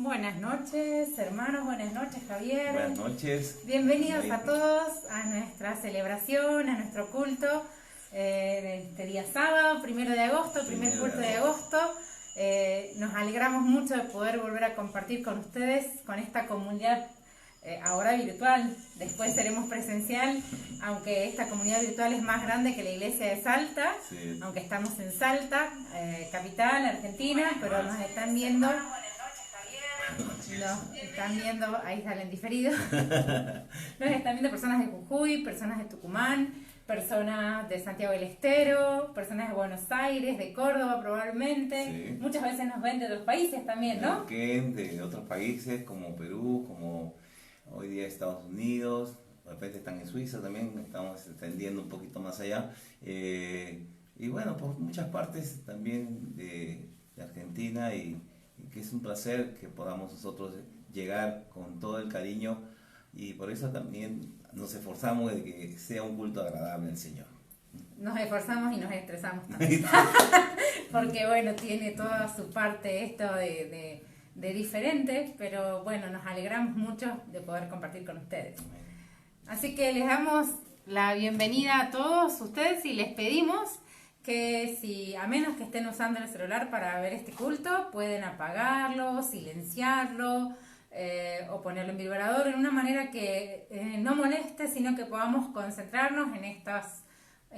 Buenas noches, hermanos, buenas noches, Javier. Buenas noches. Bienvenidos a todos a nuestra celebración, a nuestro culto de este día sábado, 1 de agosto, primer culto de agosto. Nos alegramos mucho de poder volver a compartir con ustedes, con esta comunidad ahora virtual. Después seremos presencial, aunque esta comunidad virtual es más grande que la iglesia de Salta, sí. Aunque estamos en Salta, capital, Argentina, pero nos están viendo. Ahí salen diferidos. Nos están viendo personas de Jujuy, personas de Tucumán, personas de Santiago del Estero, personas de Buenos Aires, de Córdoba probablemente. Sí. Muchas veces nos ven de otros países también, ¿no? De otros países como Perú, como hoy día Estados Unidos, de repente están en Suiza también, estamos extendiendo un poquito más allá. Y bueno, por muchas partes también de Argentina y que es un placer que podamos nosotros llegar con todo el cariño y por eso también nos esforzamos de que sea un culto agradable al Señor. Nos esforzamos y nos estresamos también. Porque bueno, tiene toda su parte esto de diferente, pero bueno, nos alegramos mucho de poder compartir con ustedes. Así que les damos la bienvenida a todos ustedes y les pedimos que si, a menos que estén usando el celular para ver este culto, pueden apagarlo, silenciarlo o ponerlo en vibrador en una manera que no moleste, sino que podamos concentrarnos en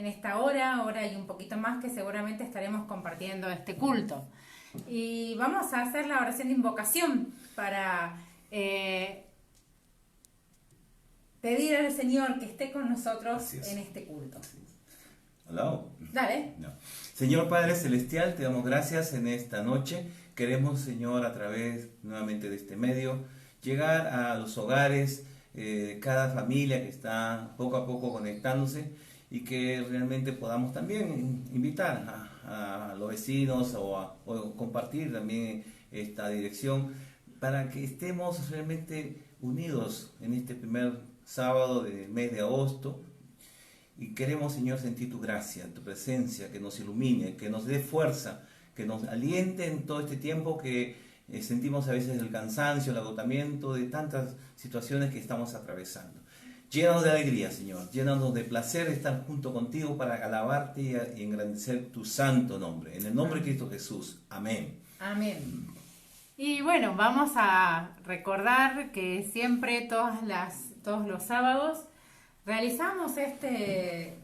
esta hora y un poquito más que seguramente estaremos compartiendo este culto. Y vamos a hacer la oración de invocación para pedir al Señor que esté con nosotros en este culto. Hola. Dale. No. Señor Padre Celestial, te damos gracias en esta noche. Queremos, Señor, a través nuevamente de este medio, llegar a los hogares de cada familia que está poco a poco conectándose y que realmente podamos también invitar a los vecinos o compartir también esta dirección para que estemos realmente unidos en este primer sábado del mes de agosto. Y queremos, Señor, sentir tu gracia, tu presencia, que nos ilumine, que nos dé fuerza, que nos aliente en todo este tiempo que sentimos a veces el cansancio, el agotamiento de tantas situaciones que estamos atravesando. Llénanos de alegría, Señor, llénanos de placer estar junto contigo para alabarte y engrandecer tu santo nombre. En el nombre de Cristo Jesús. Amén. Amén. Y bueno, vamos a recordar que siempre todos los sábados realizamos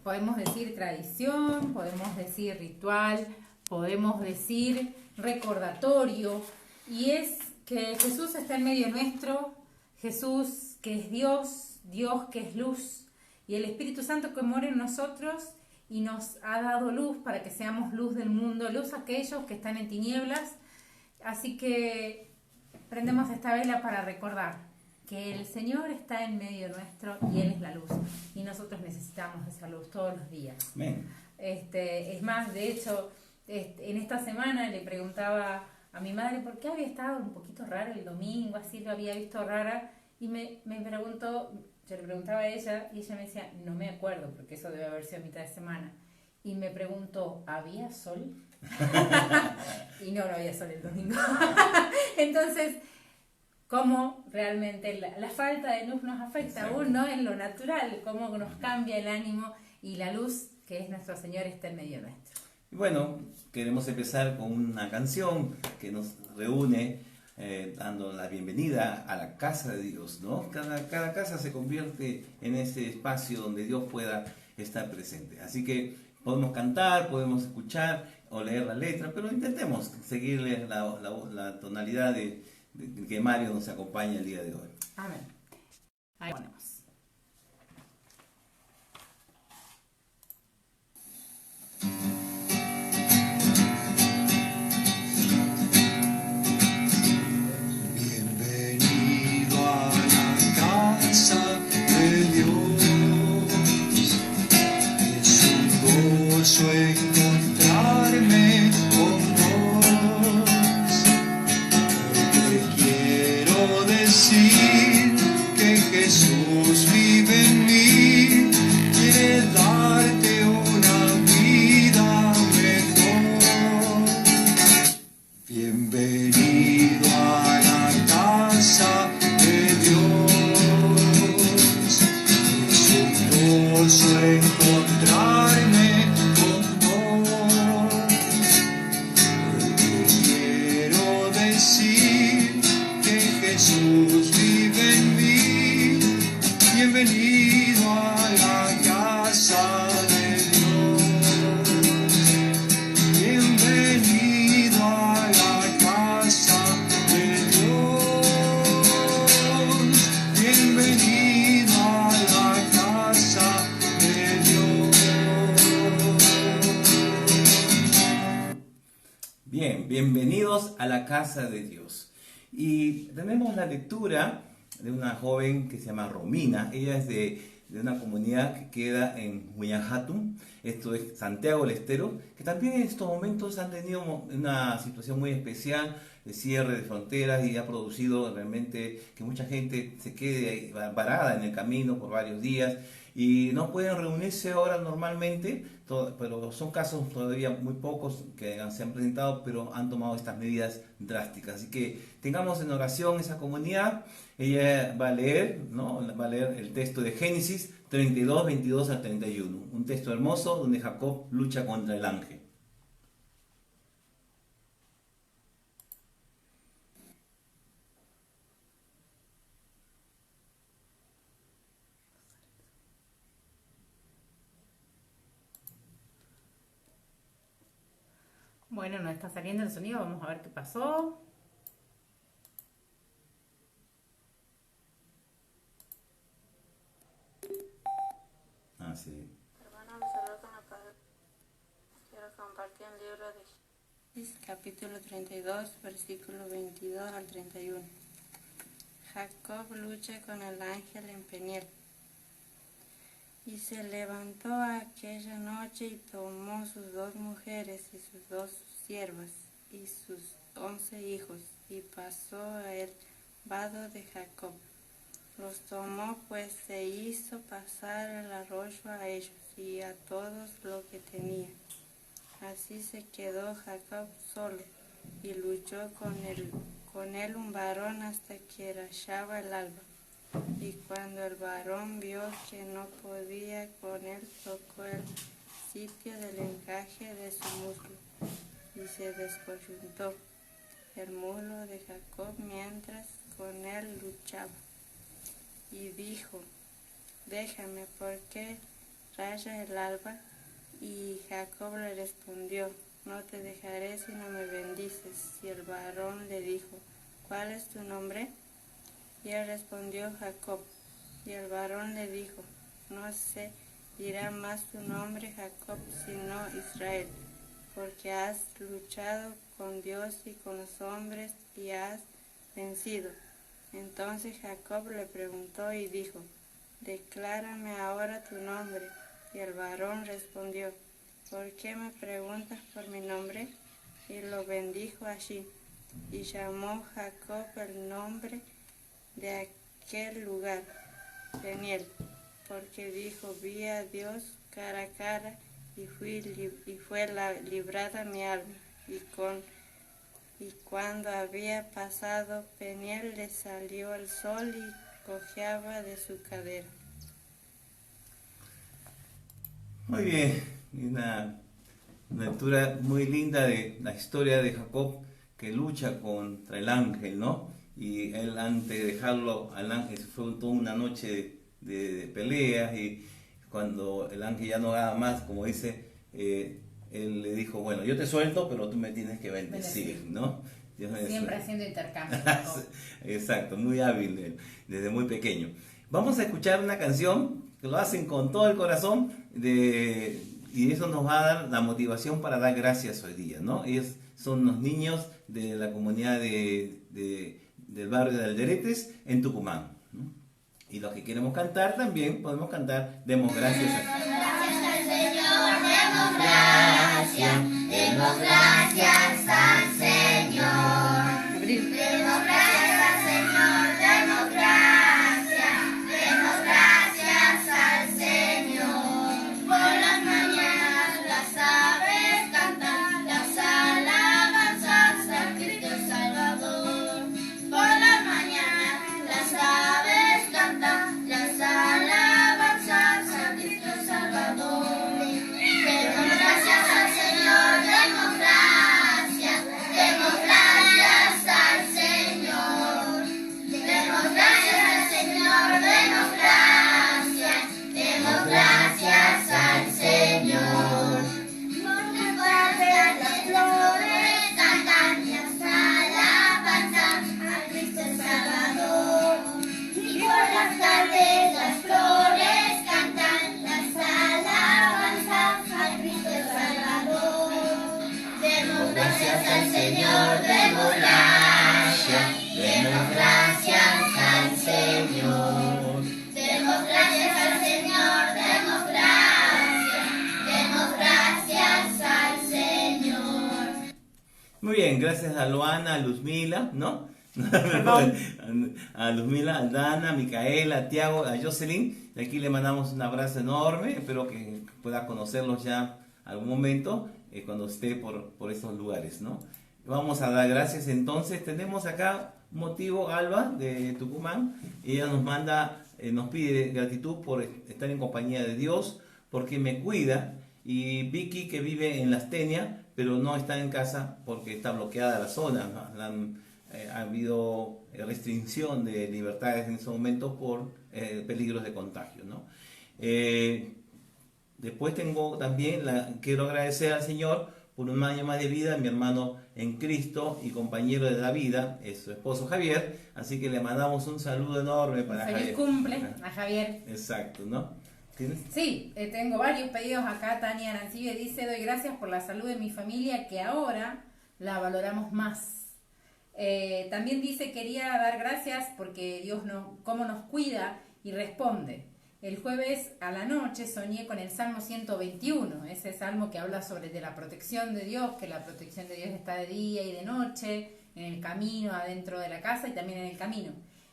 podemos decir tradición, podemos decir ritual, podemos decir recordatorio, y es que Jesús está en medio nuestro, Jesús que es Dios, Dios que es luz, y el Espíritu Santo que mora en nosotros y nos ha dado luz para que seamos luz del mundo, luz a aquellos que están en tinieblas. Así que prendemos esta vela para recordar que el Señor está en medio nuestro y Él es la luz. Y nosotros necesitamos esa luz todos los días. Amén. Es más, de hecho, en esta semana le preguntaba a mi madre por qué había estado un poquito rara el domingo, así lo había visto rara. Y me preguntó, yo le preguntaba a ella y ella me decía, no me acuerdo, porque eso debe haber sido a mitad de semana. Y me preguntó, ¿había sol? Y no había sol el domingo. Entonces, cómo realmente la falta de luz nos afecta aún, ¿no? En lo natural, cómo nos cambia el ánimo y la luz que es nuestro Señor está en medio nuestro. Y bueno, queremos empezar con una canción que nos reúne dando la bienvenida a la casa de Dios, ¿no? Cada casa se convierte en ese espacio donde Dios pueda estar presente. Así que podemos cantar, podemos escuchar o leer la letra, pero intentemos seguirle la tonalidad de que Mario nos acompaña el día de hoy. Amén. Ahí ponemos. Bienvenido a la casa de Dios. Es un gozo encontrarme con vos. Porque quiero decir que Jesús vive en mí, quiere darte una vida mejor. Bienvenido a la casa bienvenidos a la casa de Dios. Y tenemos la lectura de una joven que se llama Romina. Ella es de una comunidad que queda en Huyahatun, esto es Santiago del Estero, que también en estos momentos han tenido una situación muy especial de cierre de fronteras y ha producido realmente que mucha gente se quede ahí parada en el camino por varios días y no pueden reunirse ahora normalmente, pero son casos todavía muy pocos que se han presentado, pero han tomado estas medidas drásticas. Así que tengamos en oración esa comunidad. Ella va a leer, ¿no? Va a leer el texto de Génesis 32, 22 al 31, un texto hermoso donde Jacob lucha contra el ángel. Bueno, no está saliendo el sonido, vamos a ver qué pasó. Ah, sí. Hermano, me saludo con la palabra. Quiero compartir el libro de Génesis, capítulo 32, versículo 22 al 31. Jacob lucha con el ángel en Peniel. Y se levantó aquella noche y tomó sus 2 mujeres y sus 2 siervas y sus 11 hijos y pasó a el vado de Jacob. Los tomó, pues se hizo pasar el arroyo a ellos y a todos lo que tenía. Así se quedó Jacob solo y luchó con él un varón hasta que rayaba el alba. Y cuando el varón vio que no podía con él, tocó el sitio del encaje de su muslo y se descoyuntó el muslo de Jacob mientras con él luchaba. Y dijo: déjame, porque raya el alba. Y Jacob le respondió: no te dejaré si no me bendices. Y el varón le dijo: ¿cuál es tu nombre? Y él respondió: Jacob. Y el varón le dijo: no se dirá más tu nombre Jacob, sino Israel, porque has luchado con Dios y con los hombres y has vencido. Entonces Jacob le preguntó y dijo: declárame ahora tu nombre. Y el varón respondió: ¿por qué me preguntas por mi nombre? Y lo bendijo allí. Y llamó Jacob el nombre de aquel lugar Peniel, porque dijo: vi a Dios cara a cara y fue librada mi alma. Y cuando había pasado Peniel, le salió el sol y cojeaba de su cadera. Muy bien, una lectura muy linda de la historia de Jacob que lucha contra el ángel, ¿no? Y él, antes de dejarlo al ángel, fue toda una noche de peleas, y cuando el ángel ya no daba más, como dice, él le dijo: bueno, yo te suelto, pero tú me tienes que bendecir, ¿no? Siempre haciendo intercambio. Exacto, muy hábil él, desde muy pequeño. Vamos a escuchar una canción que lo hacen con todo el corazón y eso nos va a dar la motivación para dar gracias hoy día, ¿no? Ellos son los niños de la comunidad del barrio de Alderetes en Tucumán, ¿no? Y los que queremos cantar también podemos cantar: demos gracias a Dios. Demos gracias al Señor. Demos gracias al Señor, demos gracias al Señor. Por las mañanas las aves cantan las alabanzas al Cristo Salvador. Por las mañanas las aves cantan las alabanzas al Cristo Salvador. Demos gracias al Señor, demos gracias. gracias a Luana, a Luzmila, ¿no? A Luzmila, a Dana, a Micaela, a Tiago, a Jocelyn. De aquí le mandamos un abrazo enorme. Espero que pueda conocerlos ya algún momento cuando esté por estos lugares, ¿no? Vamos a dar gracias entonces. Tenemos acá un motivo, Alba, de Tucumán. Ella nos manda, nos pide gratitud por estar en compañía de Dios, porque me cuida. Y Vicky, que vive en Las Tenias, pero no está en casa porque está bloqueada la zona, ¿no? Ha habido restricción de libertades en ese momento por peligros de contagio, ¿no? Después quiero agradecer al Señor por un año más de vida, mi hermano en Cristo y compañero de la vida, es su esposo Javier, así que le mandamos un saludo enorme para Javier. Feliz cumple a Javier. Exacto, ¿no? ¿Tienes? Sí, tengo varios pedidos acá. Tania Arancibia dice: doy gracias por la salud de mi familia, que ahora la valoramos más. También dice: quería dar gracias porque Dios cómo nos cuida y responde. El jueves a la noche soñé con el Salmo 121, ese salmo que habla sobre de la protección de Dios, que la protección de Dios está de día y de noche, en el camino, adentro de la casa y también en el camino.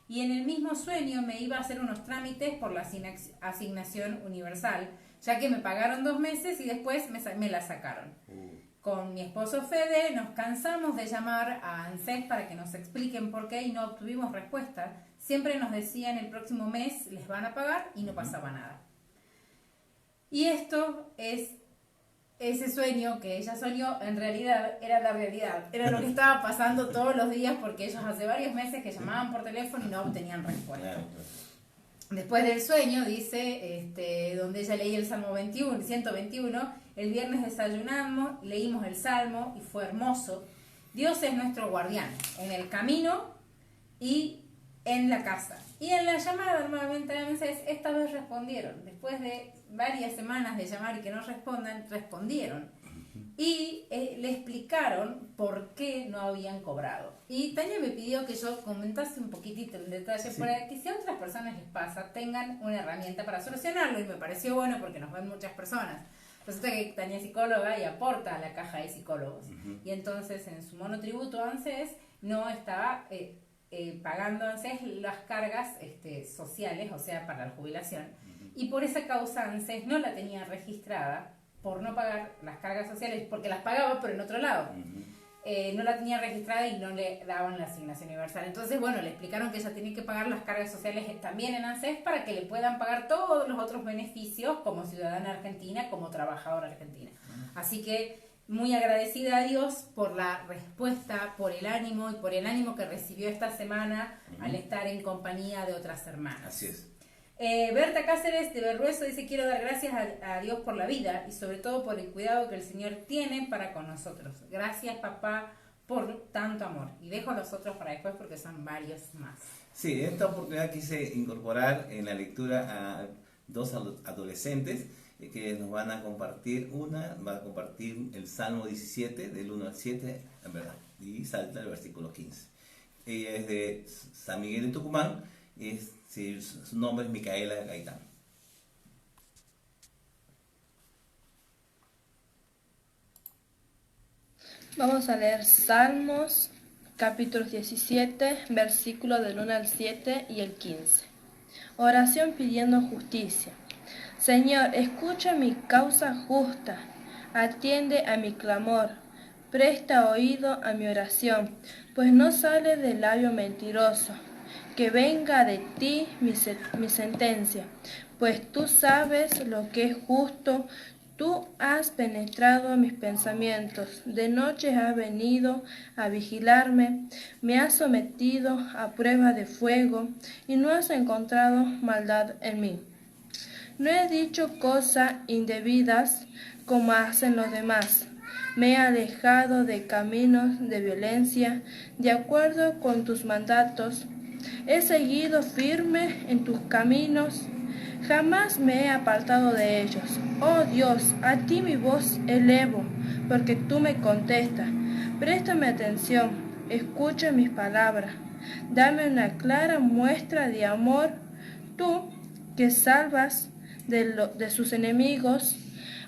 Y en el mismo sueño me iba a hacer unos trámites por la asignación universal, ya que me pagaron 2 meses y después me la sacaron. Con mi esposo Fede nos cansamos de llamar a ANSES para que nos expliquen por qué y no obtuvimos respuesta. Siempre nos decían el próximo mes les van a pagar y no pasaba nada. Y esto es ese sueño que ella soñó, en realidad era la realidad. Era lo que estaba pasando todos los días, porque ellos hace varios meses que llamaban por teléfono y no obtenían respuesta. Después del sueño, dice, donde ella leía el Salmo 121, el viernes desayunamos, leímos el Salmo y fue hermoso. Dios es nuestro guardián, en el camino y en la casa. Y en la llamada nuevamente a ANSES, esta vez respondieron. Después de varias semanas de llamar y que no respondan, respondieron. Y le explicaron por qué no habían cobrado. Y Tania me pidió que yo comentase un poquitito en detalle, sí, para que si a otras personas les pasa, tengan una herramienta para solucionarlo. Y me pareció bueno porque nos ven muchas personas. Resulta que Tania es psicóloga y aporta a la caja de psicólogos. Y entonces en su monotributo ANSES no estaba pagando ANSES las cargas sociales, o sea, para la jubilación. Y por esa causa ANSES no la tenía registrada por no pagar las cargas sociales, porque las pagaba pero en otro lado. No la tenía registrada y no le daban la asignación universal. Entonces, bueno, le explicaron que ella tenía que pagar las cargas sociales también en ANSES para que le puedan pagar todos los otros beneficios como ciudadana argentina, como trabajadora argentina. Así que muy agradecida a Dios por la respuesta, por el ánimo y por el ánimo que recibió esta semana al estar en compañía de otras hermanas. Así es. Berta Cáceres de Berrueso dice: quiero dar gracias a Dios por la vida y sobre todo por el cuidado que el Señor tiene para con nosotros. Gracias, papá, por tanto amor. Y dejo a los otros para después porque son varios más. Sí, en esta oportunidad quise incorporar en la lectura a 2 adolescentes que nos van a compartir. Una va a compartir el Salmo 17 del 1 al 7, en verdad, y salta el versículo 15. Ella es de San Miguel de Tucumán. Su nombre es Micaela Gaitán. Vamos a leer Salmos, capítulos 17, versículos del 1 al 7 y el 15. Oración pidiendo justicia. Señor, escucha mi causa justa, atiende a mi clamor, presta oído a mi oración, pues no sale del labio mentiroso. Que venga de ti mi sentencia, pues tú sabes lo que es justo, tú has penetrado mis pensamientos, de noche has venido a vigilarme, me has sometido a prueba de fuego y no has encontrado maldad en mí. No he dicho cosas indebidas como hacen los demás. Me he alejado de caminos de violencia, de acuerdo con tus mandatos. He seguido firme en tus caminos, jamás me he apartado de ellos. Oh Dios, a ti mi voz elevo, porque tú me contestas. Préstame atención, escucha mis palabras. Dame una clara muestra de amor, tú que salvas de sus enemigos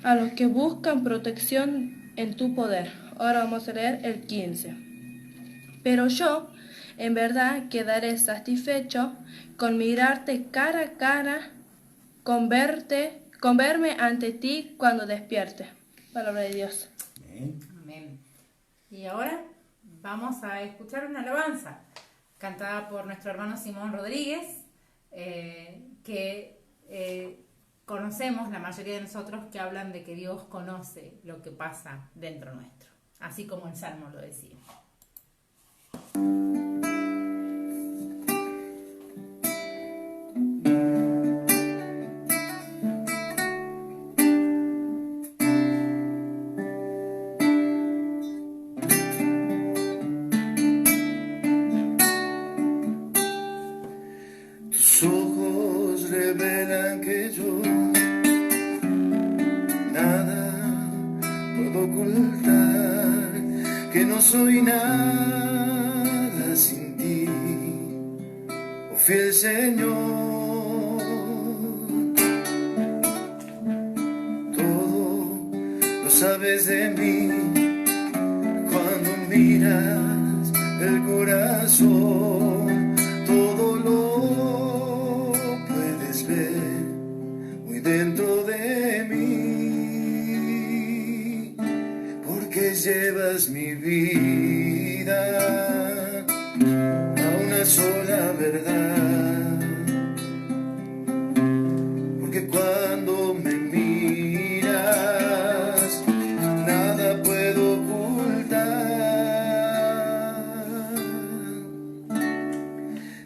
a los que buscan protección en tu poder. Ahora vamos a leer el 15. Pero yo, en verdad, quedaré satisfecho con mirarte cara a cara, con verme ante ti cuando despierte. Palabra de Dios. Amén. Amén. Y ahora vamos a escuchar una alabanza cantada por nuestro hermano Simón Rodríguez, que conocemos la mayoría de nosotros, que hablan de que Dios conoce lo que pasa dentro nuestro, así como el Salmo lo decía. Tus ojos revelan que yo nada puedo ocultar, que no soy nada sin ti, oh fiel Señor. Todo lo sabes de mí cuando miras el corazón, todo lo puedes ver muy dentro de mí, porque llevas mi vida a una sola verdad, porque cuando me miras nada puedo ocultar.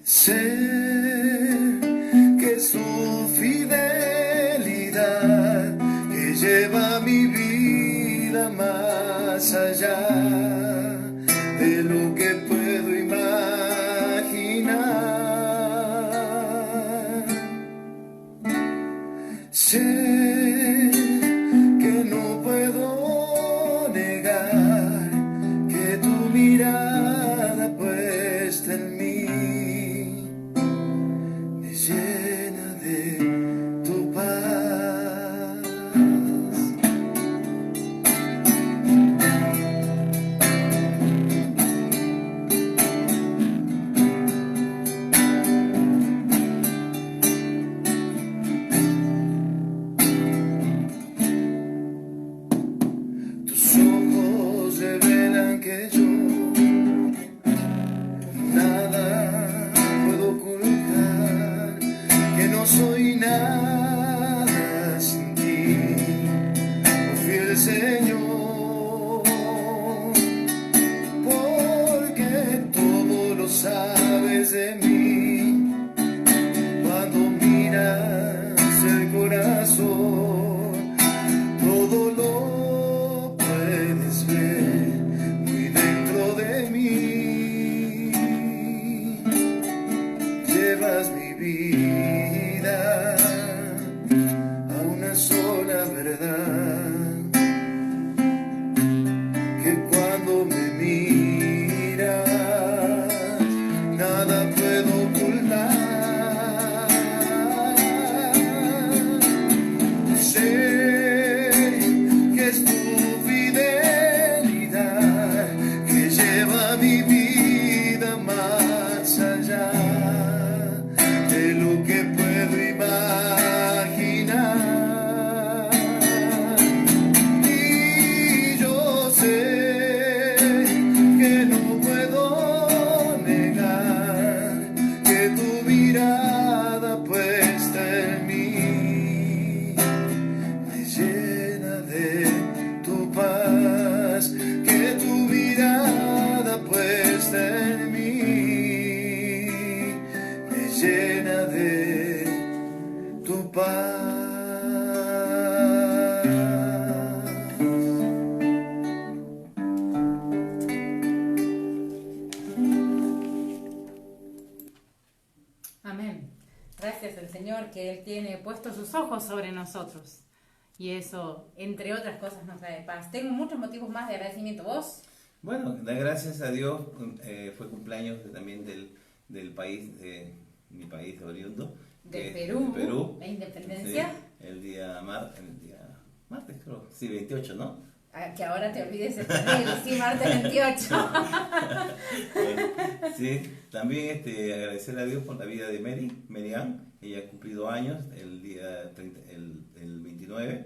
Sé que es tu fidelidad que lleva mi vida más allá de lo que puedo imaginar. Sé que no puedo negar que tu mirada puesta en mí me llena de tu paz. Tus ojos revelan que yo nada puedo ocultar, que no soy nada sin ti, oh fiel Señor, porque todo lo sabes de mí cuando miras el corazón, todo lo puedes ver muy dentro de mí, llevas mi vida a una sola verdad, que cuando me miras nada puedo ocultar. Sé que es tu fidelidad que lleva mi vida más allá de lo que puedo imaginar. Y yo sé que no puedo negar que tu mirada puesta en mí me llena de tu paz, que tu mirada puesta en mí me llena de tu paz. Amén. Gracias al Señor que Él tiene puestos sus ojos sobre nosotros. Y eso, entre otras cosas, nos trae paz. Tengo muchos motivos más de agradecimiento. ¿Vos? Bueno, da gracias a Dios, fue cumpleaños también del país, de mi país de oriundo. De que Perú, de Perú. la independencia. Sí, el día martes, creo, sí, 28, ¿no? Que ahora te olvides de sí, martes 28. Sí, también agradecer a Dios por la vida de Merian. Ella ha cumplido años el día 30, el 29.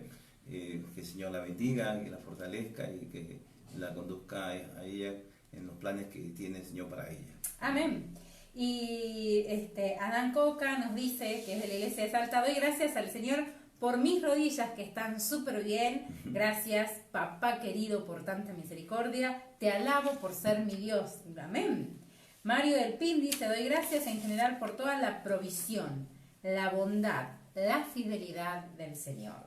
Que el Señor la bendiga, que la fortalezca y que la conduzca a ella en los planes que tiene el Señor para ella. Amén. Y Adán Coca nos dice, que es de la iglesia de Salta: doy gracias al Señor por mis rodillas que están súper bien. Gracias, papá querido, por tanta misericordia. Te alabo por ser mi Dios. Amén. Mario del Pin dice: doy gracias en general por toda la provisión, la bondad, la fidelidad del Señor.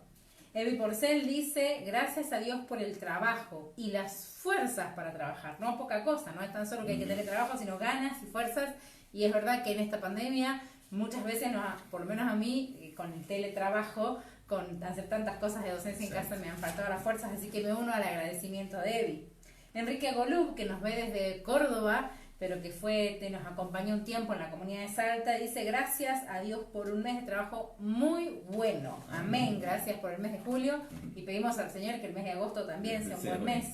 Evi Porcel dice: gracias a Dios por el trabajo y las fuerzas para trabajar. No poca cosa, no es tan solo que hay que tener trabajo, sino ganas y fuerzas. Y es verdad que en esta pandemia muchas veces, por lo menos a mí, con el teletrabajo, con hacer tantas cosas de docencia en casa, me han faltado las fuerzas, así que me uno al agradecimiento de Evi. Enrique Golub, que nos ve desde Córdoba, pero que nos acompañó un tiempo en la comunidad de Salta, dice: gracias a Dios por un mes de trabajo muy bueno. Amén. Gracias por el mes de julio y pedimos al Señor que el mes de agosto también sea un buen mes.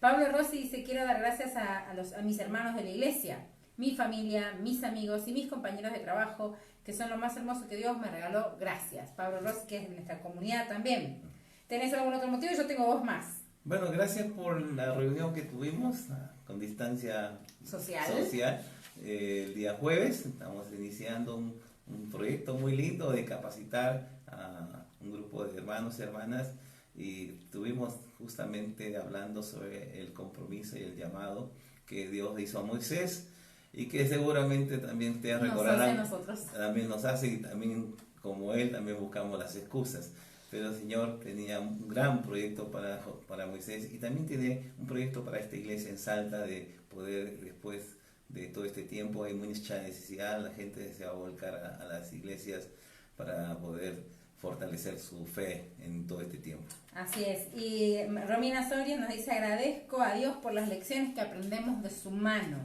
Pablo Rossi dice: quiero dar gracias a mis hermanos de la iglesia, mi familia, mis amigos y mis compañeros de trabajo, que son lo más hermoso que Dios me regaló. Gracias. Pablo Rossi, que es de nuestra comunidad también. ¿Tenés algún otro motivo? Yo tengo dos más. Bueno, gracias por la reunión que tuvimos con distancia social. El día jueves estamos iniciando un proyecto muy lindo de capacitar a un grupo de hermanos y hermanas, y estuvimos justamente hablando sobre el compromiso y el llamado que Dios hizo a Moisés, y que seguramente también ustedes recordarán, también nos hace, y también como él también buscamos las excusas. Pero el Señor tenía un gran proyecto para Moisés, y también tiene un proyecto para esta iglesia en Salta, de poder, después de todo este tiempo, hay mucha necesidad, la gente se va a volcar a las iglesias para poder fortalecer su fe en todo este tiempo. Así es. Y Romina Soria nos dice: agradezco a Dios por las lecciones que aprendemos de su mano.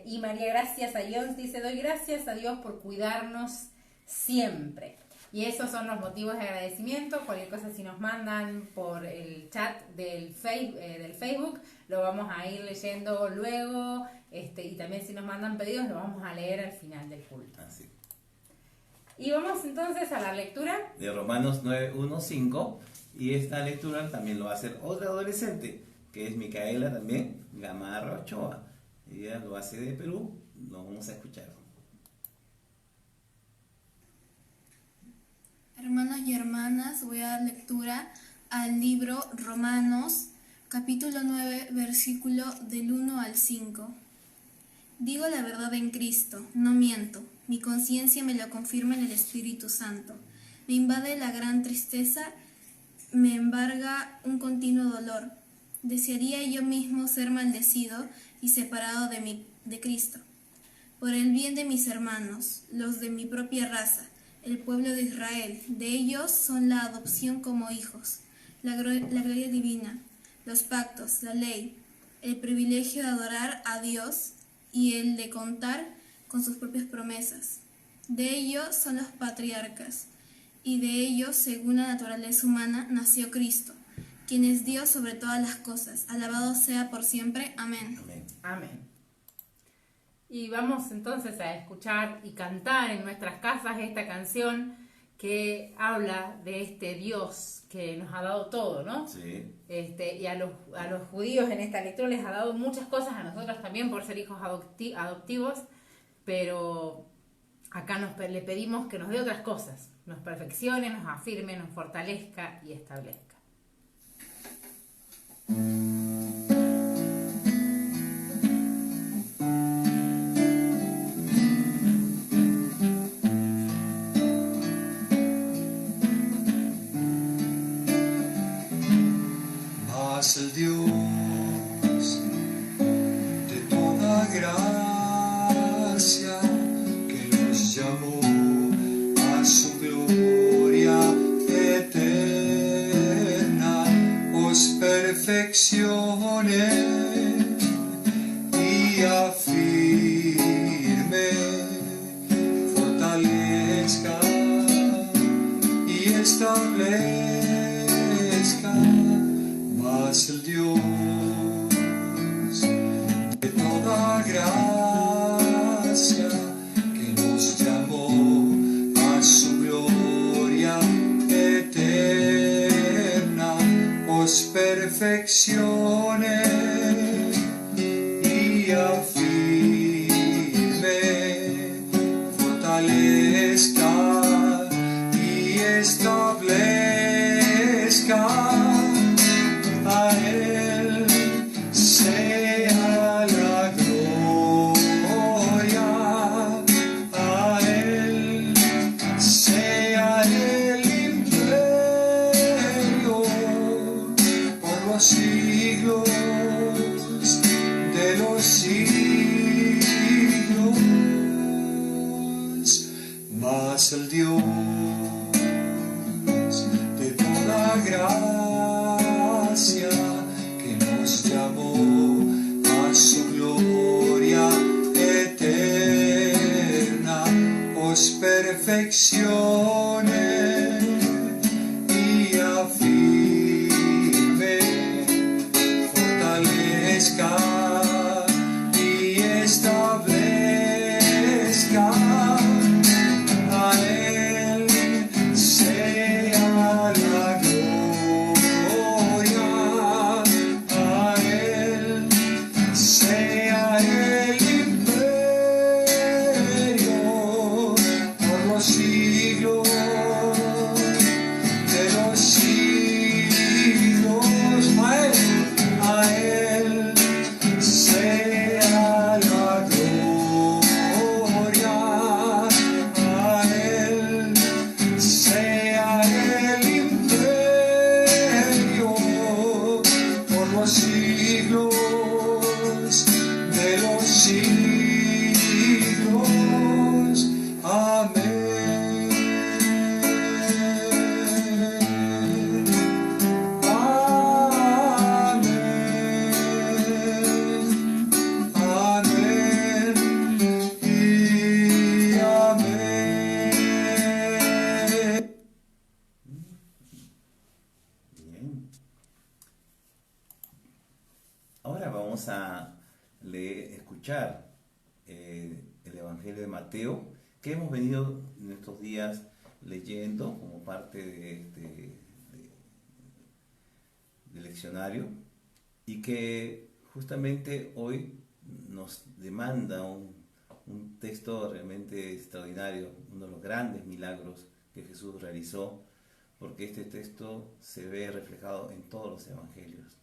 Y María Gracias Ayons dice: doy gracias a Dios por cuidarnos siempre. Y esos son los motivos de agradecimiento. Cualquier cosa, si nos mandan por el chat del Facebook, lo vamos a ir leyendo luego. Y también si nos mandan pedidos, lo vamos a leer al final del culto. Así. Y vamos entonces a la lectura de Romanos 9:1-5. Y esta lectura también lo va a hacer otra adolescente, que es Micaela también, Gamarra Ochoa. Ella lo hace de Perú. Lo vamos a escuchar. Hermanos y hermanas, voy a dar lectura al libro Romanos, capítulo 9, versículo del 1 al 5. Digo la verdad en Cristo, no miento. Mi conciencia me lo confirma en el Espíritu Santo. Me invade la gran tristeza, me embarga un continuo dolor. Desearía yo mismo ser maldecido y separado de Cristo, por el bien de mis hermanos, los de mi propia raza, el pueblo de Israel. De ellos son la adopción como hijos, la gloria divina, los pactos, la ley, el privilegio de adorar a Dios y el de contar con sus propias promesas. De ellos son los patriarcas, y de ellos, según la naturaleza humana, nació Cristo, quien es Dios sobre todas las cosas. Alabado sea por siempre. Amén. Amén. Amén. Y vamos entonces a escuchar y cantar en nuestras casas esta canción que habla de este Dios que nos ha dado todo, ¿no? Sí. Y a los judíos en esta lectura les ha dado muchas cosas, a nosotros también por ser hijos adoptivos, pero acá le pedimos que nos dé otras cosas, nos perfeccione, nos afirme, nos fortalezca y establezca. El Dios de toda gracia, que nos llamó a su gloria eterna, os perfeccione y afirme, fortalezca y establezca. Mas el Dios de toda gracia, mas el Dios de toda gracia que nos llamó a su gloria eterna os perfeccione y afirme, fortalezca y establezca. A Él sea la gloria, a Él sea el imperio por los siglos de los siglos. A Él sea la gloria, a Él sea el imperio por los siglos de los siglos. Amén. Amén. Amén y amén. Bien. Ahora vamos a escuchar el Evangelio de Mateo, que hemos venido en estos días leyendo como parte del leccionario, y que justamente hoy nos demanda un texto realmente extraordinario, uno de los grandes milagros que Jesús realizó, porque este texto se ve reflejado en todos los evangelios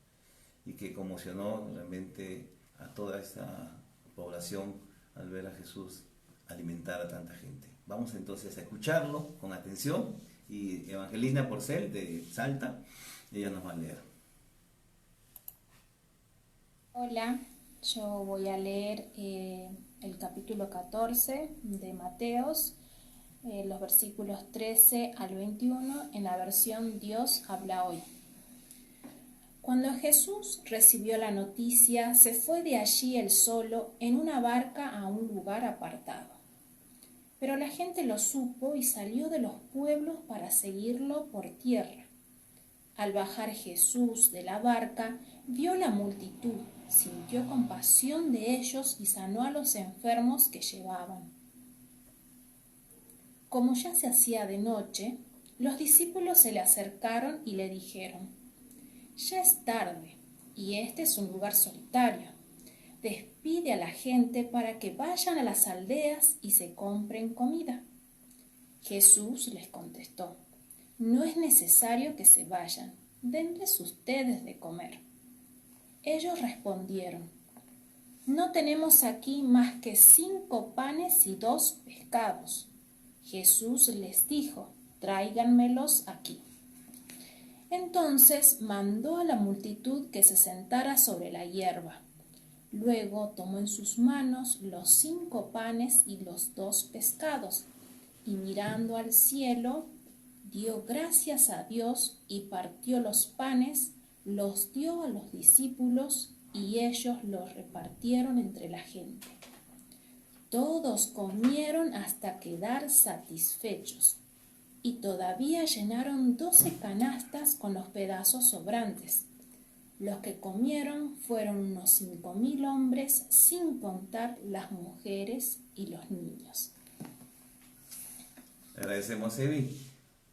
y que conmocionó realmente a toda esta población al ver a Jesús alimentar a tanta gente. Vamos entonces a escucharlo con atención, y Evangelina Porcel de Salta, ella nos va a leer. Hola, yo voy a leer el capítulo 14 de Mateos, los versículos 13 al 21 en la versión Dios habla hoy. Cuando Jesús recibió la noticia, se fue de allí él solo en una barca a un lugar apartado. Pero la gente lo supo y salió de los pueblos para seguirlo por tierra. Al bajar Jesús de la barca, vio la multitud, sintió compasión de ellos y sanó a los enfermos que llevaban. Como ya se hacía de noche, los discípulos se le acercaron y le dijeron: «Ya es tarde, y este es un lugar solitario. Despide a la gente para que vayan a las aldeas y se compren comida». Jesús les contestó: «No es necesario que se vayan, denles ustedes de comer». Ellos respondieron: «No tenemos aquí más que 5 panes y 2 pescados». Jesús les dijo: «Tráiganmelos aquí». Entonces mandó a la multitud que se sentara sobre la hierba. Luego tomó en sus manos los 5 panes y los 2 pescados, y mirando al cielo, dio gracias a Dios y partió los panes, los dio a los discípulos y ellos los repartieron entre la gente. Todos comieron hasta quedar satisfechos, y todavía llenaron 12 canastas con los pedazos sobrantes. Los que comieron fueron unos 5.000 hombres, sin contar las mujeres y los niños. Agradecemos, Evi,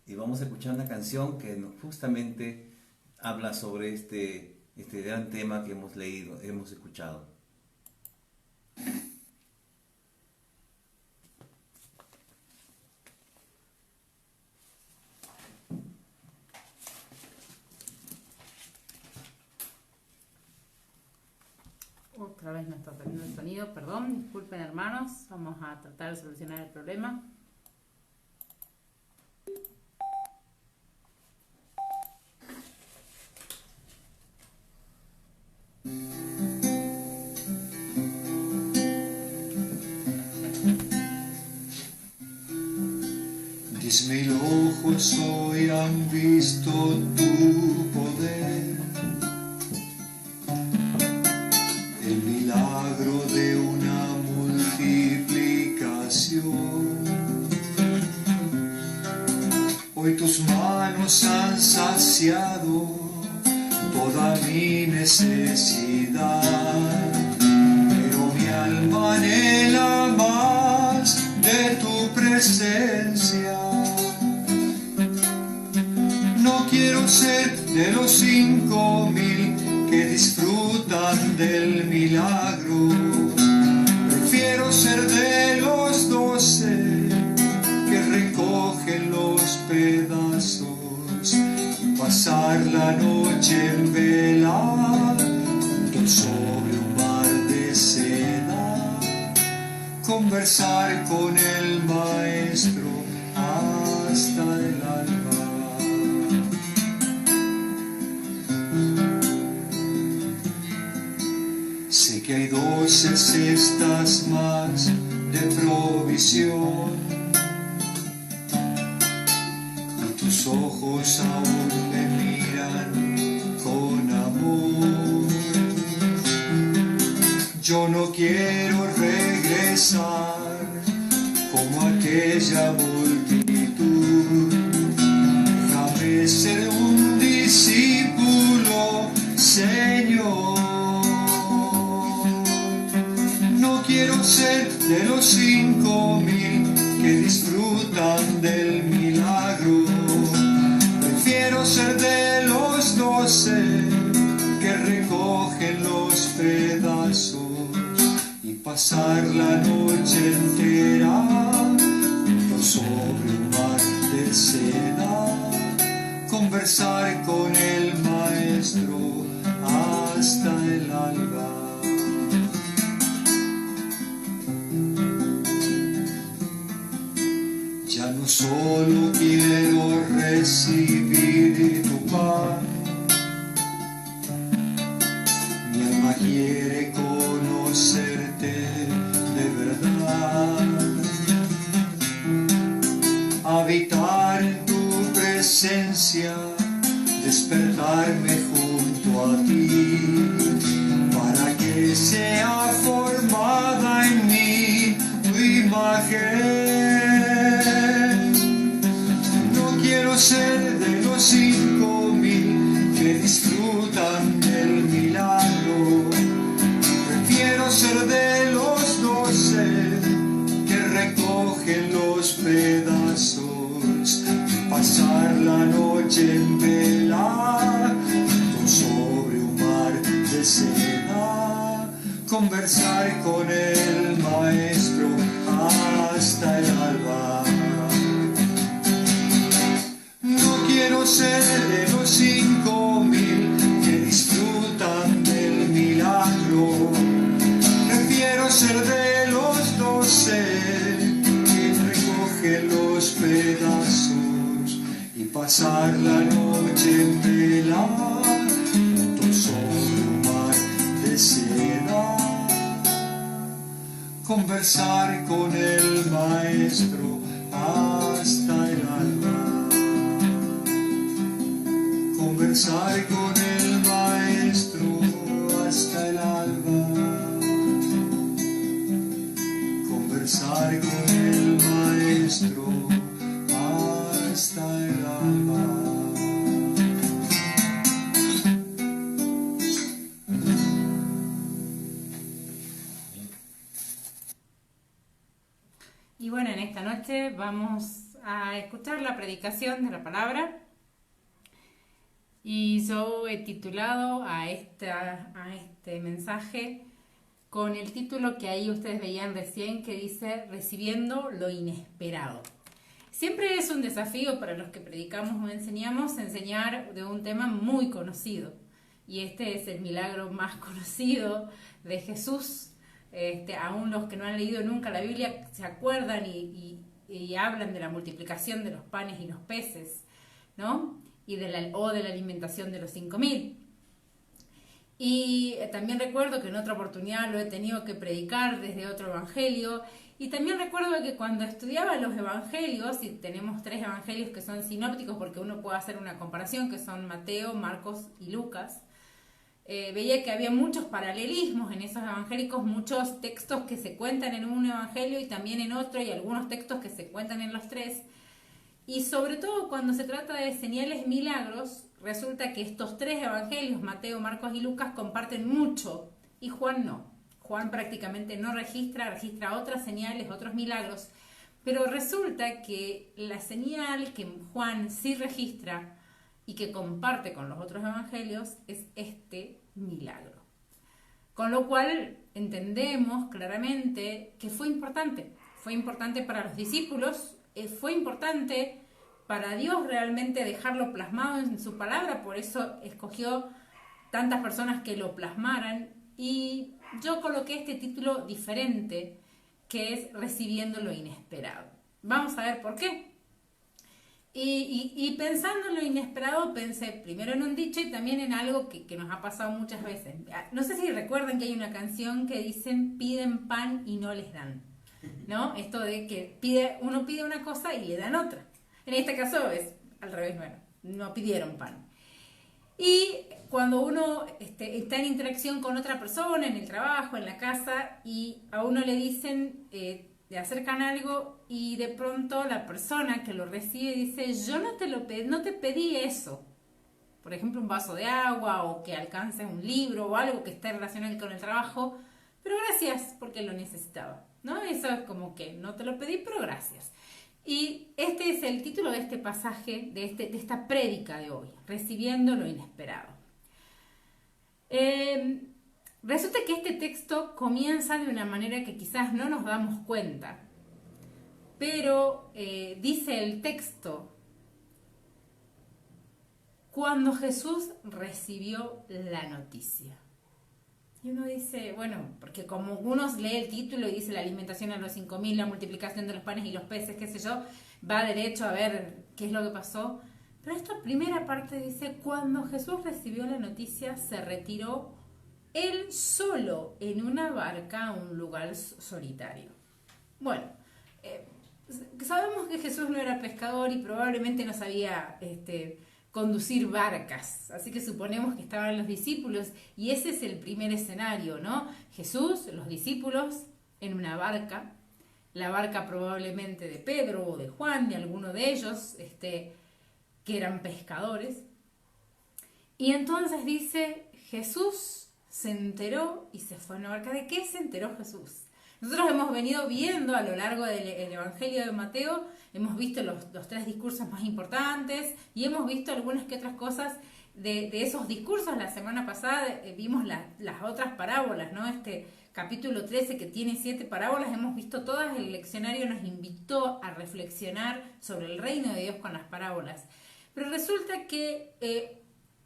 y vamos a escuchar una canción que justamente habla sobre este gran tema que hemos leído, hemos escuchado. Otra vez no está saliendo el sonido, perdón, disculpen hermanos, vamos a tratar de solucionar el problema. 10.000 ojos hoy han visto tu poder, el milagro de una multiplicación. Hoy tus manos han saciado toda mi necesidad, pero mi alma anhela más de tu presencia. No quiero ser de los 5.000 que disfrutan del milagro, prefiero ser de los 12 que recogen los pedazos y pasar la noche en vela juntos sobre un mar de seda, conversar con el maestro hasta el alba. Sé que hay 12 cestas más de provisión y tus ojos aún me miran con amor. Yo no quiero regresar como aquella multitud. Déjame ser un discípulo, Señor. No quiero ser de los 5.000 que disfrutan del milagro, prefiero ser de los 12 que recogen los pedazos y pasar la noche entera juntos sobre un mar de seda, conversar con el maestro hasta el alba. Ya no solo quiero recibir tu pan, mi alma quiere conocerte de verdad, habitar en tu presencia, despertarme junto a ti, para que sea formada en mí tu imagen. Quiero ser de los 5.000 que disfrutan del milagro, prefiero ser de los 12 que recogen los pedazos y pasar la noche en vela sobre un mar de seda, conversar con el maestro hasta el alba. Quiero ser de los 5.000 que disfrutan del milagro, prefiero ser de los 12 que recogen los pedazos y pasar la noche en vela juntos sobre un mar de seda, conversar con el maestro hasta el alba. Conversar con el maestro hasta el alba, conversar con el maestro hasta el alba. Y bueno, en esta noche vamos a escuchar la predicación de la palabra. Y yo he titulado a este mensaje con el título que ahí ustedes veían recién, que dice Recibiendo lo inesperado. Siempre es un desafío para los que predicamos o enseñamos enseñar de un tema muy conocido. Y este es el milagro más conocido de Jesús. Aún los que no han leído nunca la Biblia se acuerdan y hablan de la multiplicación de los panes y los peces, ¿no? Y de la alimentación de los 5.000. Y también recuerdo que en otra oportunidad lo he tenido que predicar desde otro evangelio Y también recuerdo que cuando estudiaba los evangelios, y tenemos 3 evangelios que son sinópticos porque uno puede hacer una comparación, que son Mateo, Marcos y Lucas, veía que había muchos paralelismos en esos evangélicos, muchos textos que se cuentan en un evangelio y también en otro, y algunos textos que se cuentan en los 3. Y sobre todo cuando se trata de señales y milagros, resulta que estos 3 evangelios, Mateo, Marcos y Lucas, comparten mucho, y Juan no. Juan prácticamente no registra otras señales, otros milagros, pero resulta que la señal que Juan sí registra y que comparte con los otros evangelios es este milagro. Con lo cual entendemos claramente que fue importante para los discípulos, fue importante para Dios realmente dejarlo plasmado en su palabra, por eso escogió tantas personas que lo plasmaran, y yo coloqué este título diferente, que es Recibiendo lo Inesperado. Vamos a ver por qué. Y pensando en lo inesperado, pensé primero en un dicho y también en algo que nos ha pasado muchas veces. No sé si recuerdan que hay una canción que dicen piden pan y no les dan, ¿no? Esto de que uno pide una cosa y le dan otra. En este caso es al revés, bueno, no pidieron pan. Y cuando uno está en interacción con otra persona, en el trabajo, en la casa, y a uno le dicen, le acercan algo, y de pronto la persona que lo recibe dice, yo no te pedí eso. Por ejemplo, un vaso de agua, o que alcance un libro, o algo que esté relacionado con el trabajo, pero gracias, porque lo necesitaba, ¿no? Eso es como que no te lo pedí, pero gracias. Y este es el título de este pasaje, de esta prédica de hoy, Recibiendo lo Inesperado. Resulta que este texto comienza de una manera que quizás no nos damos cuenta, pero dice el texto, cuando Jesús recibió la noticia. Y uno dice, bueno, porque como uno lee el título y dice la alimentación a los 5.000, la multiplicación de los panes y los peces, qué sé yo, va derecho a ver qué es lo que pasó. Pero esta primera parte dice, cuando Jesús recibió la noticia, se retiró él solo en una barca a un lugar solitario. Bueno, sabemos que Jesús no era pescador y probablemente no sabía conducir barcas, así que suponemos que estaban los discípulos, y ese es el primer escenario, ¿no? Jesús, los discípulos en una barca, la barca probablemente de Pedro o de Juan, de alguno de ellos, que eran pescadores, y entonces dice, Jesús se enteró y se fue a una barca. ¿De qué se enteró Jesús? Nosotros hemos venido viendo a lo largo del Evangelio de Mateo, hemos visto los 3 discursos más importantes y hemos visto algunas que otras cosas de esos discursos. La semana pasada vimos las otras parábolas, ¿no? Este capítulo 13 que tiene 7 parábolas, hemos visto todas, el leccionario nos invitó a reflexionar sobre el reino de Dios con las parábolas. Pero resulta que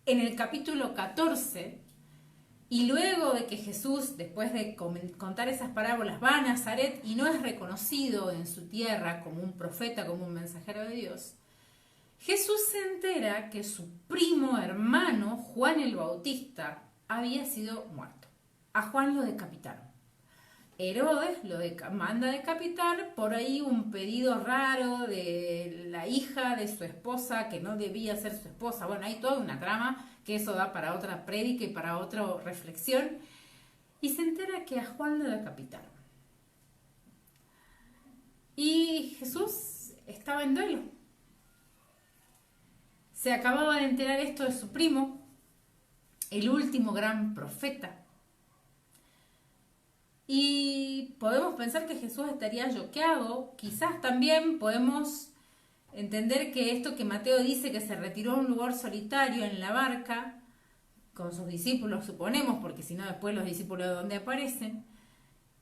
en el capítulo 14... Y luego de que Jesús, después de contar esas parábolas, va a Nazaret y no es reconocido en su tierra como un profeta, como un mensajero de Dios, Jesús se entera que su primo hermano, Juan el Bautista, había sido muerto. A Juan lo decapitaron. Herodes lo manda a decapitar, por ahí un pedido raro de la hija de su esposa, que no debía ser su esposa. Bueno, hay toda una trama que eso da para otra prédica y para otra reflexión, y se entera que a Juan lo decapitaron. Y Jesús estaba en duelo. Se acababa de enterar esto de su primo, el último gran profeta. Y podemos pensar que Jesús estaría choqueado, quizás también podemos entender que esto que Mateo dice, que se retiró a un lugar solitario en la barca, con sus discípulos suponemos, porque si no después los discípulos de dónde aparecen,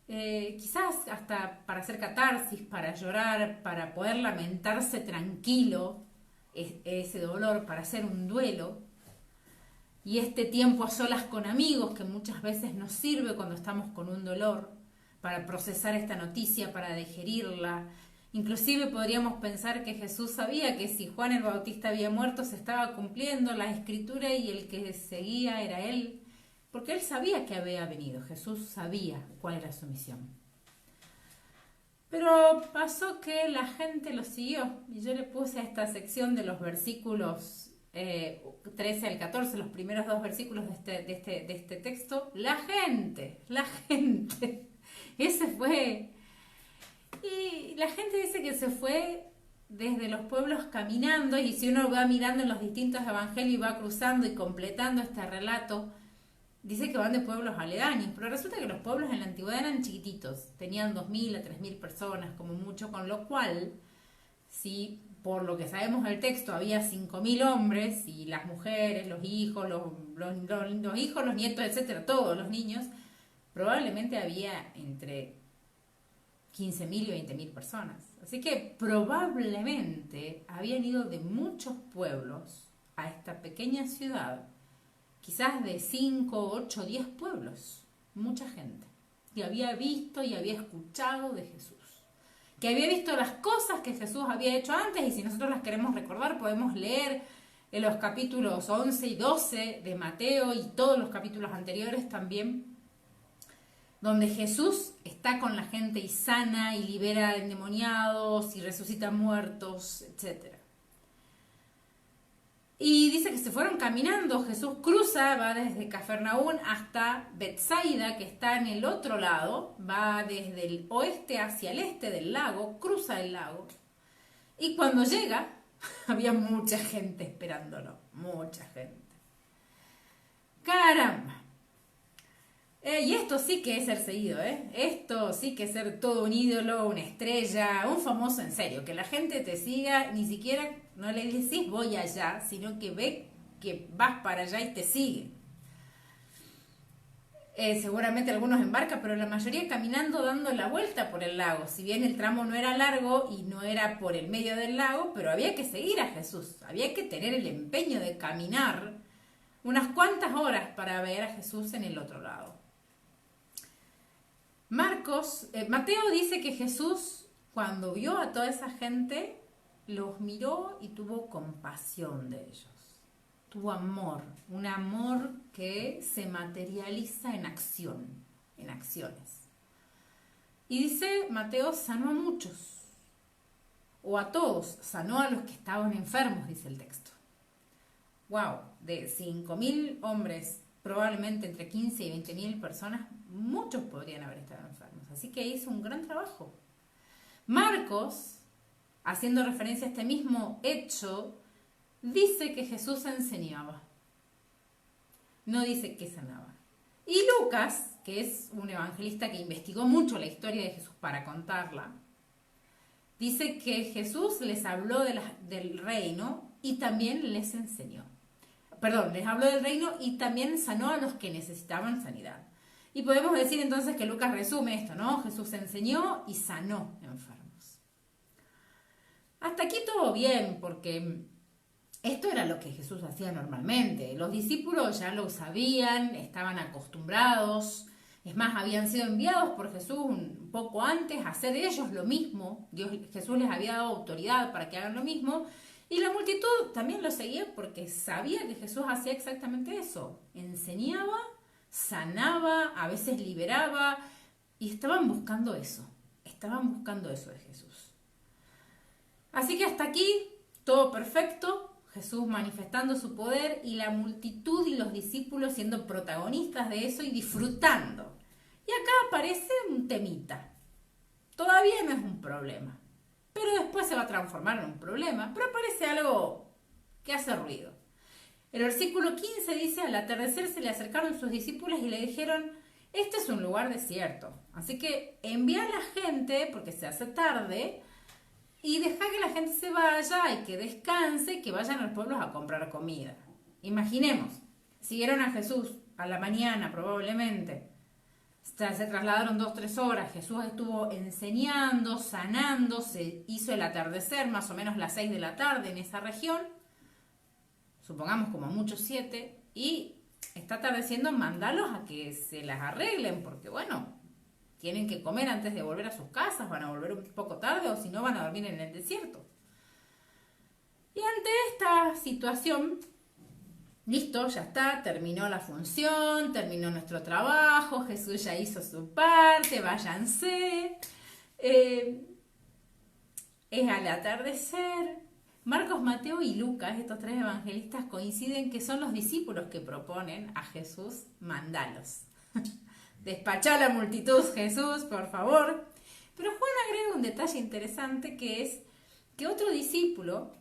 quizás hasta para hacer catarsis, para llorar, para poder lamentarse tranquilo ese dolor, para hacer un duelo. Y este tiempo a solas con amigos que muchas veces nos sirve cuando estamos con un dolor, para procesar esta noticia, para digerirla. Inclusive podríamos pensar que Jesús sabía que si Juan el Bautista había muerto se estaba cumpliendo la escritura y el que seguía era él, porque él sabía que había venido, Jesús sabía cuál era su misión. Pero pasó que la gente lo siguió y yo le puse a esta sección de los versículos 13 al 14, los primeros dos versículos de este texto, la gente, ese fue. Y la gente dice que se fue desde los pueblos caminando, y si uno va mirando en los distintos evangelios y va cruzando y completando este relato, dice que van de pueblos aledaños, pero resulta que los pueblos en la antigüedad eran chiquititos, tenían 2.000 a 3.000 personas como mucho, con lo cual, si por lo que sabemos del texto había 5.000 hombres, y las mujeres, los hijos, los hijos, los nietos, etcétera, todos los niños, probablemente había entre 15.000 y 20.000 personas. Así que probablemente habían ido de muchos pueblos a esta pequeña ciudad, quizás de 5, 8, 10 pueblos, mucha gente, que había visto y había escuchado de Jesús, que había visto las cosas que Jesús había hecho antes, y si nosotros las queremos recordar podemos leer en los capítulos 11 y 12 de Mateo y todos los capítulos anteriores también, donde Jesús está con la gente y sana y libera endemoniados y resucita muertos, etc. Y dice que se fueron caminando, Jesús cruza, va desde Cafarnaún hasta Betsaida, que está en el otro lado, va desde el oeste hacia el este del lago, cruza el lago. Y cuando llega, había mucha gente esperándolo, mucha gente. ¡Caramba! Y esto sí que es ser seguido, ¿eh? Esto sí que es ser todo un ídolo, una estrella, un famoso en serio. Que la gente te siga, ni siquiera no le decís voy allá, sino que ve que vas para allá y te sigue. Seguramente algunos en barca, pero la mayoría caminando, dando la vuelta por el lago. Si bien el tramo no era largo y no era por el medio del lago, pero había que seguir a Jesús. Había que tener el empeño de caminar unas cuantas horas para ver a Jesús en el otro lado. Mateo dice que Jesús, cuando vio a toda esa gente, los miró y tuvo compasión de ellos. Tuvo amor, un amor que se materializa en acción, en acciones. Y dice, Mateo sanó a muchos, o a todos, sanó a los que estaban enfermos, dice el texto. Wow, de 5.000 hombres, probablemente entre 15 y 20.000 personas, muchos podrían haber estado enfermos. Así que hizo un gran trabajo. Marcos, haciendo referencia a este mismo hecho, dice que Jesús enseñaba. No dice que sanaba. Y Lucas, que es un evangelista que investigó mucho la historia de Jesús para contarla, dice que Jesús les habló del reino y también les enseñó. Les habló del reino y también sanó a los que necesitaban sanidad. Y podemos decir entonces que Lucas resume esto, ¿no? Jesús enseñó y sanó enfermos. Hasta aquí todo bien, porque esto era lo que Jesús hacía normalmente. Los discípulos ya lo sabían, estaban acostumbrados. Es más, habían sido enviados por Jesús un poco antes a hacer ellos lo mismo. Jesús les había dado autoridad para que hagan lo mismo. Y la multitud también lo seguía porque sabía que Jesús hacía exactamente eso. Enseñaba, sanaba, a veces liberaba, y estaban buscando eso de Jesús. Así que hasta aquí todo perfecto, Jesús manifestando su poder y la multitud y los discípulos siendo protagonistas de eso y disfrutando. Y acá aparece un temita, todavía no es un problema, pero después se va a transformar en un problema, pero aparece algo que hace ruido. El versículo 15 dice, al atardecer se le acercaron sus discípulos y le dijeron, este es un lugar desierto, así que envía a la gente, porque se hace tarde, y deja que la gente se vaya y que descanse, que vayan a los pueblos a comprar comida. Imaginemos, siguieron a Jesús a la mañana probablemente, se trasladaron 2-3 horas, Jesús estuvo enseñando, sanando, se hizo el atardecer, más o menos las 6 de la tarde en esa región, supongamos como mucho 7, y está atardeciendo, mandalos a que se las arreglen, porque bueno, tienen que comer antes de volver a sus casas, van a volver un poco tarde, o si no van a dormir en el desierto. Y ante esta situación, listo, ya está, terminó la función, terminó nuestro trabajo, Jesús ya hizo su parte, váyanse. es al atardecer. Marcos, Mateo y Lucas, estos tres evangelistas, coinciden que son los discípulos que proponen a Jesús: mandalos. Despachá a la multitud, Jesús, por favor. Pero Juan agrega un detalle interesante, que es que otro discípulo,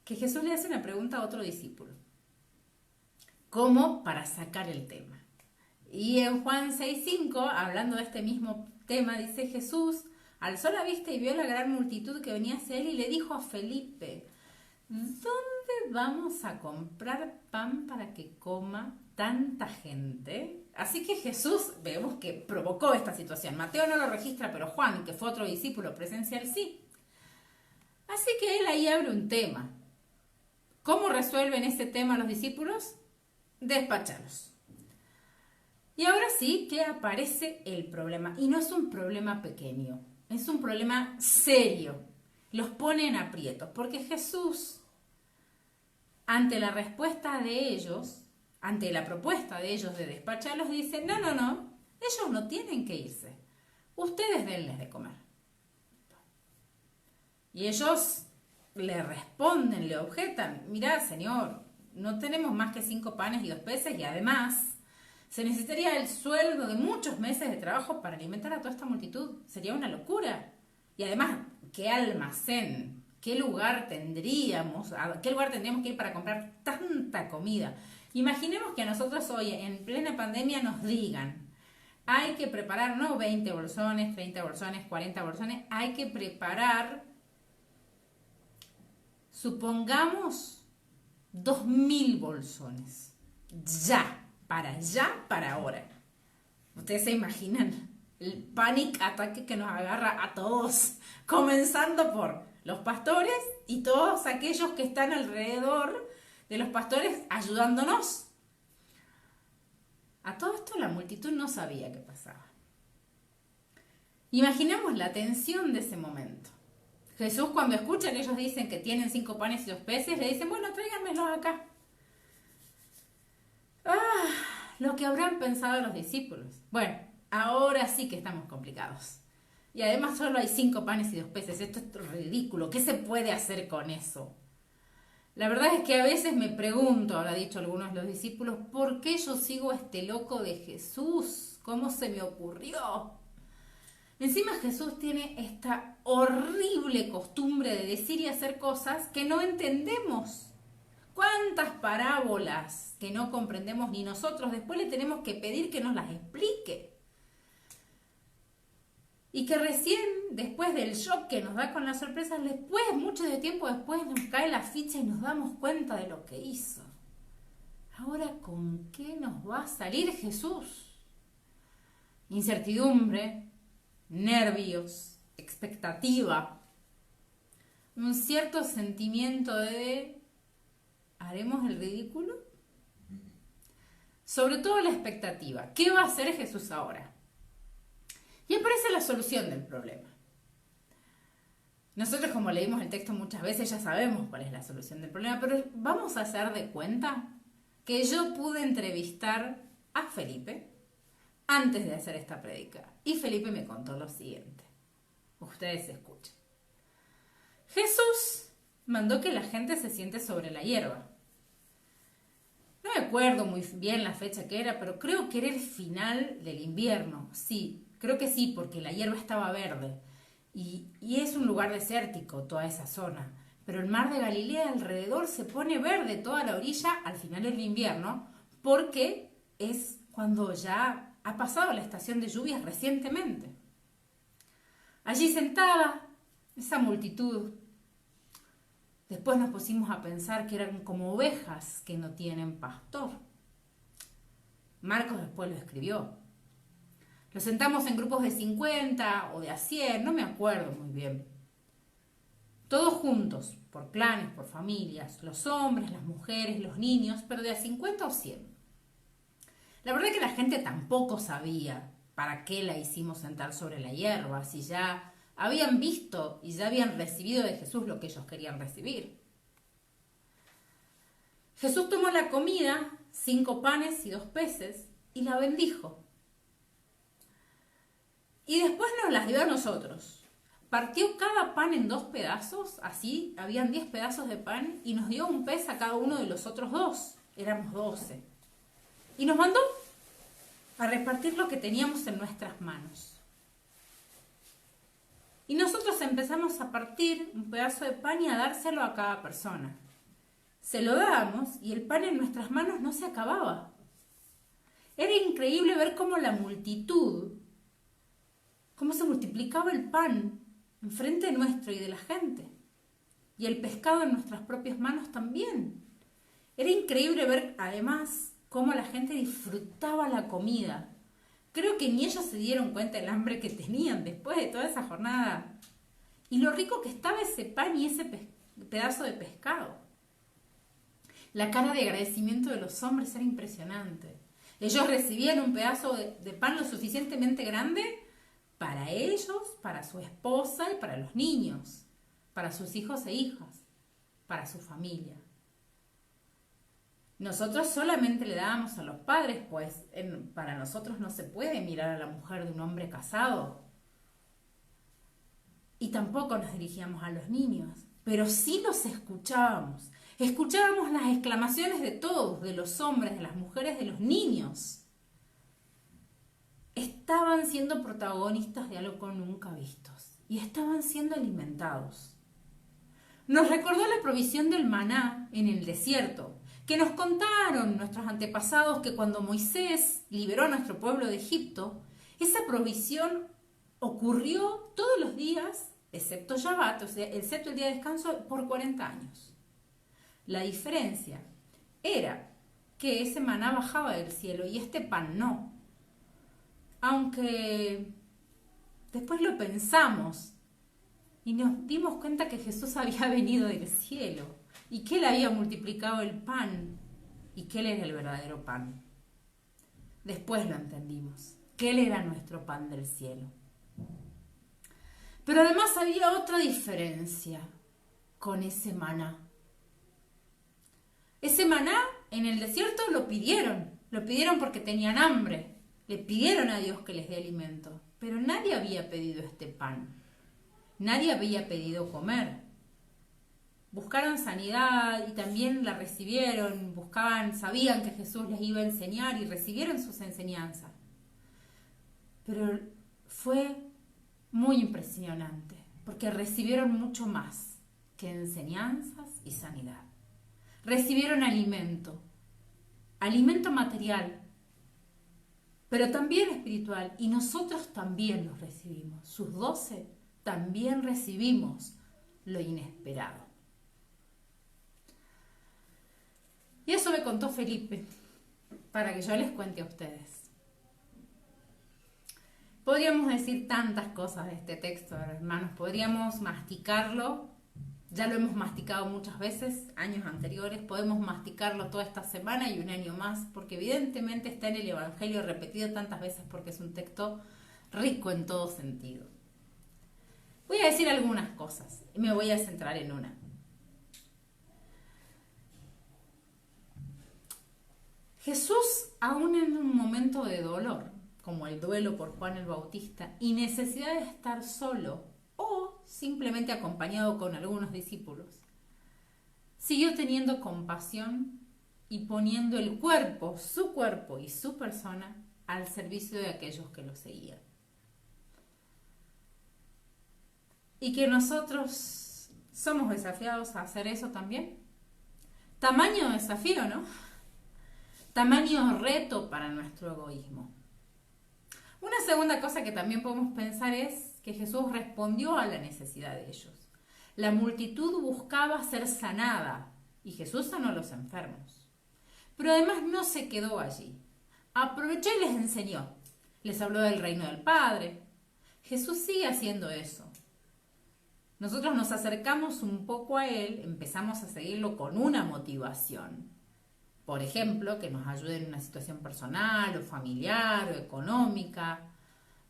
que Jesús le hace una pregunta a otro discípulo, como para sacar el tema. Y en Juan 6:5, hablando de este mismo tema, dice: Jesús alzó la vista y vio la gran multitud que venía hacia él y le dijo a Felipe: ¿dónde vamos a comprar pan para que coma tanta gente? Así que Jesús, vemos que provocó esta situación. Mateo no lo registra, pero Juan, que fue otro discípulo presencial, sí. Así que él ahí abre un tema. ¿Cómo resuelven ese tema los discípulos? Despáchalos. Y ahora sí que aparece el problema. Y no es un problema pequeño, es un problema serio. Los pone en aprietos, porque Jesús, ante la respuesta de ellos, ante la propuesta de ellos de despacharlos, dice: no, ellos no tienen que irse. Ustedes denles de comer. Y ellos le responden, le objetan: mirá, Señor, no tenemos más que 5 panes y 2 peces, y además se necesitaría el sueldo de muchos meses de trabajo para alimentar a toda esta multitud. Sería una locura. Y además, ¿qué almacén? ¿Qué lugar tendríamos? ¿A qué lugar tendríamos que ir para comprar tanta comida? Imaginemos que a nosotros hoy, en plena pandemia, nos digan: hay que preparar no 20 bolsones, 30 bolsones, 40 bolsones, hay que preparar, supongamos, 2000 bolsones. Ya, para ahora. ¿Ustedes se imaginan el panic ataque que nos agarra a todos? Comenzando por los pastores y todos aquellos que están alrededor de los pastores ayudándonos. A todo esto la multitud no sabía qué pasaba. Imaginemos la tensión de ese momento. Jesús, cuando escucha que ellos dicen que tienen 5 panes y 2 peces, le dicen: bueno, tráiganmelos acá. Lo que habrán pensado los discípulos. Bueno, ahora sí que estamos complicados. Y además solo hay 5 panes y 2 peces. Esto es ridículo. ¿Qué se puede hacer con eso? La verdad es que a veces me pregunto, habrá dicho algunos de los discípulos, ¿por qué yo sigo a este loco de Jesús? ¿Cómo se me ocurrió? Encima Jesús tiene esta horrible costumbre de decir y hacer cosas que no entendemos. ¿Cuántas parábolas que no comprendemos ni nosotros? Después le tenemos que pedir que nos las explique. Y que recién, después del shock que nos da con las sorpresas, después, mucho de tiempo después, nos cae la ficha y nos damos cuenta de lo que hizo. Ahora, ¿con qué nos va a salir Jesús? Incertidumbre, nervios, expectativa, un cierto sentimiento de ¿haremos el ridículo? Sobre todo la expectativa. ¿Qué va a hacer Jesús ahora? Y aparece la solución del problema. Nosotros, como leímos el texto muchas veces, ya sabemos cuál es la solución del problema, pero vamos a hacer de cuenta que yo pude entrevistar a Felipe antes de hacer esta prédica. Y Felipe me contó lo siguiente. Ustedes escuchen. Jesús mandó que la gente se siente sobre la hierba. No me acuerdo muy bien la fecha que era, pero creo que era el final del invierno. Sí, creo que sí, porque la hierba estaba verde. Y es un lugar desértico toda esa zona. Pero el mar de Galilea alrededor se pone verde toda la orilla al final del invierno, porque es cuando ya ha pasado la estación de lluvias recientemente. Allí sentada, esa multitud. Después nos pusimos a pensar que eran como ovejas que no tienen pastor. Marcos después lo escribió. Los sentamos en grupos de 50 o de a 100, no me acuerdo muy bien. Todos juntos, por clanes, por familias, los hombres, las mujeres, los niños, pero de a 50 o 100. La verdad es que la gente tampoco sabía para qué la hicimos sentar sobre la hierba, si ya habían visto y ya habían recibido de Jesús lo que ellos querían recibir. Jesús tomó la comida, 5 panes y 2 peces, y la bendijo. Y después nos las dio a nosotros. partió cada pan en 2 pedazos, así, habían 10 pedazos de pan, y nos dio un pez a cada uno de los otros 2, éramos 12. Y nos mandó a repartir lo que teníamos en nuestras manos. Y nosotros empezamos a partir un pedazo de pan y a dárselo a cada persona. Se lo dábamos y el pan en nuestras manos no se acababa. Era increíble ver cómo la multitud, cómo se multiplicaba el pan enfrente nuestro y de la gente. Y el pescado en nuestras propias manos también. Era increíble ver además cómo la gente disfrutaba la comida. Creo que ni ellos se dieron cuenta del hambre que tenían después de toda esa jornada. Y lo rico que estaba ese pan y ese pedazo de pescado. La cara de agradecimiento de los hombres era impresionante. Ellos recibían un pedazo de pan lo suficientemente grande para ellos, para su esposa y para los niños, para sus hijos e hijas, para su familia. Nosotros solamente le dábamos a los padres, pues para nosotros no se puede mirar a la mujer de un hombre casado. Y tampoco nos dirigíamos a los niños, pero sí los escuchábamos. Escuchábamos las exclamaciones de todos, de los hombres, de las mujeres, de los niños. Estaban siendo protagonistas de algo nunca vistos y estaban siendo alimentados. Nos recordó la provisión del maná en el desierto, que nos contaron nuestros antepasados que cuando Moisés liberó a nuestro pueblo de Egipto, esa provisión ocurrió todos los días, excepto Shabbat, o sea, excepto el día de descanso, por 40 años. La diferencia era que ese maná bajaba del cielo y este pan no. Aunque después lo pensamos y nos dimos cuenta que Jesús había venido del cielo y que Él había multiplicado el pan y que Él era el verdadero pan. Después lo entendimos, que Él era nuestro pan del cielo. Pero además había otra diferencia con ese maná. Ese maná en el desierto lo pidieron porque tenían hambre, le pidieron a Dios que les dé alimento, pero nadie había pedido este pan, nadie había pedido comer. Buscaron sanidad y también la recibieron, sabían que Jesús les iba a enseñar y recibieron sus enseñanzas. Pero fue muy impresionante, porque recibieron mucho más que enseñanzas y sanidad. Recibieron alimento material, pero también espiritual, y nosotros también los recibimos. Sus 12 también recibimos lo inesperado. Y eso me contó Felipe, para que yo les cuente a ustedes. Podríamos decir tantas cosas de este texto, hermanos, podríamos masticarlo, ya lo hemos masticado muchas veces, años anteriores, podemos masticarlo toda esta semana y un año más, porque evidentemente está en el Evangelio repetido tantas veces porque es un texto rico en todo sentido. Voy a decir algunas cosas y me voy a centrar en una. Jesús, aún en un momento de dolor, como el duelo por Juan el Bautista, y necesidad de estar solo o simplemente acompañado con algunos discípulos, siguió teniendo compasión y poniendo el cuerpo y su persona al servicio de aquellos que lo seguían. Y que nosotros somos desafiados a hacer eso también. Tamaño desafío, ¿no? Tamaño reto para nuestro egoísmo. Una segunda cosa que también podemos pensar es que Jesús respondió a la necesidad de ellos. La multitud buscaba ser sanada y Jesús sanó a los enfermos. Pero además no se quedó allí. Aprovechó y les enseñó. Les habló del reino del Padre. Jesús sigue haciendo eso. Nosotros nos acercamos un poco a Él, empezamos a seguirlo con una motivación. Por ejemplo, que nos ayude en una situación personal o familiar o económica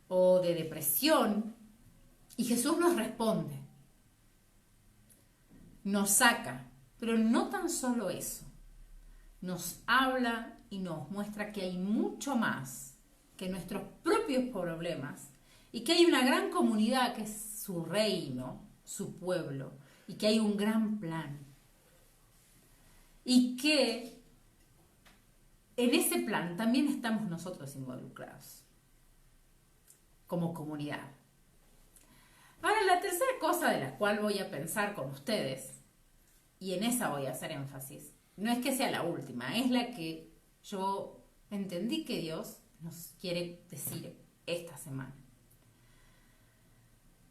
o de depresión. Y Jesús nos responde, nos saca, pero no tan solo eso. Nos habla y nos muestra que hay mucho más que nuestros propios problemas y que hay una gran comunidad que es su reino, su pueblo, y que hay un gran plan. Y que en ese plan también estamos nosotros involucrados, como comunidad. Ahora, la tercera cosa de la cual voy a pensar con ustedes, y en esa voy a hacer énfasis, no es que sea la última, es la que yo entendí que Dios nos quiere decir esta semana.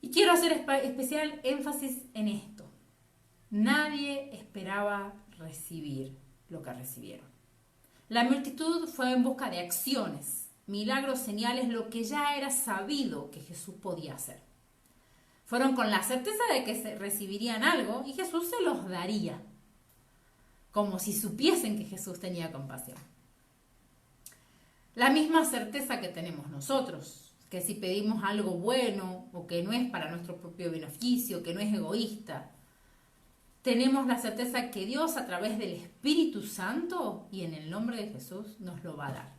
Y quiero hacer especial énfasis en esto. Nadie esperaba recibir lo que recibieron. La multitud fue en busca de acciones, milagros, señales, lo que ya era sabido que Jesús podía hacer. Fueron con la certeza de que recibirían algo y Jesús se los daría, como si supiesen que Jesús tenía compasión. La misma certeza que tenemos nosotros, que si pedimos algo bueno o que no es para nuestro propio beneficio, que no es egoísta, tenemos la certeza que Dios a través del Espíritu Santo y en el nombre de Jesús nos lo va a dar.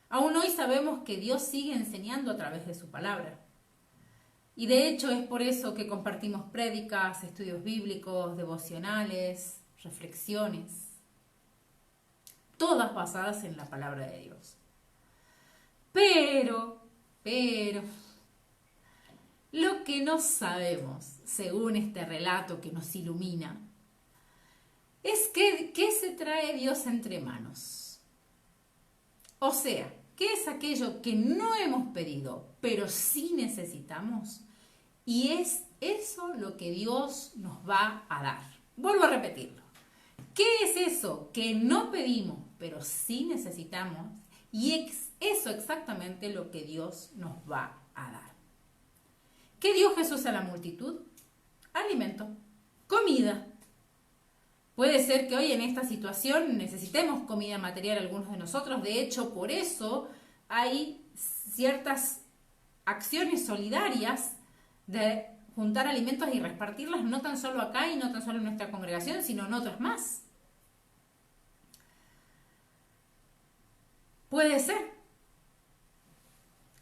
Aún hoy sabemos que Dios sigue enseñando a través de su palabra. Y de hecho es por eso que compartimos prédicas, estudios bíblicos, devocionales, reflexiones, todas basadas en la palabra de Dios. Pero, lo que no sabemos, según este relato que nos ilumina, es que ¿qué se trae Dios entre manos? O sea, ¿qué es aquello que no hemos pedido, pero sí necesitamos? Y es eso lo que Dios nos va a dar. Vuelvo a repetirlo. ¿Qué es eso que no pedimos, pero sí necesitamos? Y es eso exactamente lo que Dios nos va a dar. ¿Qué dio Jesús a la multitud? Alimento, comida. Puede ser que hoy en esta situación necesitemos comida material algunos de nosotros. De hecho, por eso hay ciertas acciones solidarias de juntar alimentos y repartirlas no tan solo acá y no tan solo en nuestra congregación, sino en otras más. Puede ser.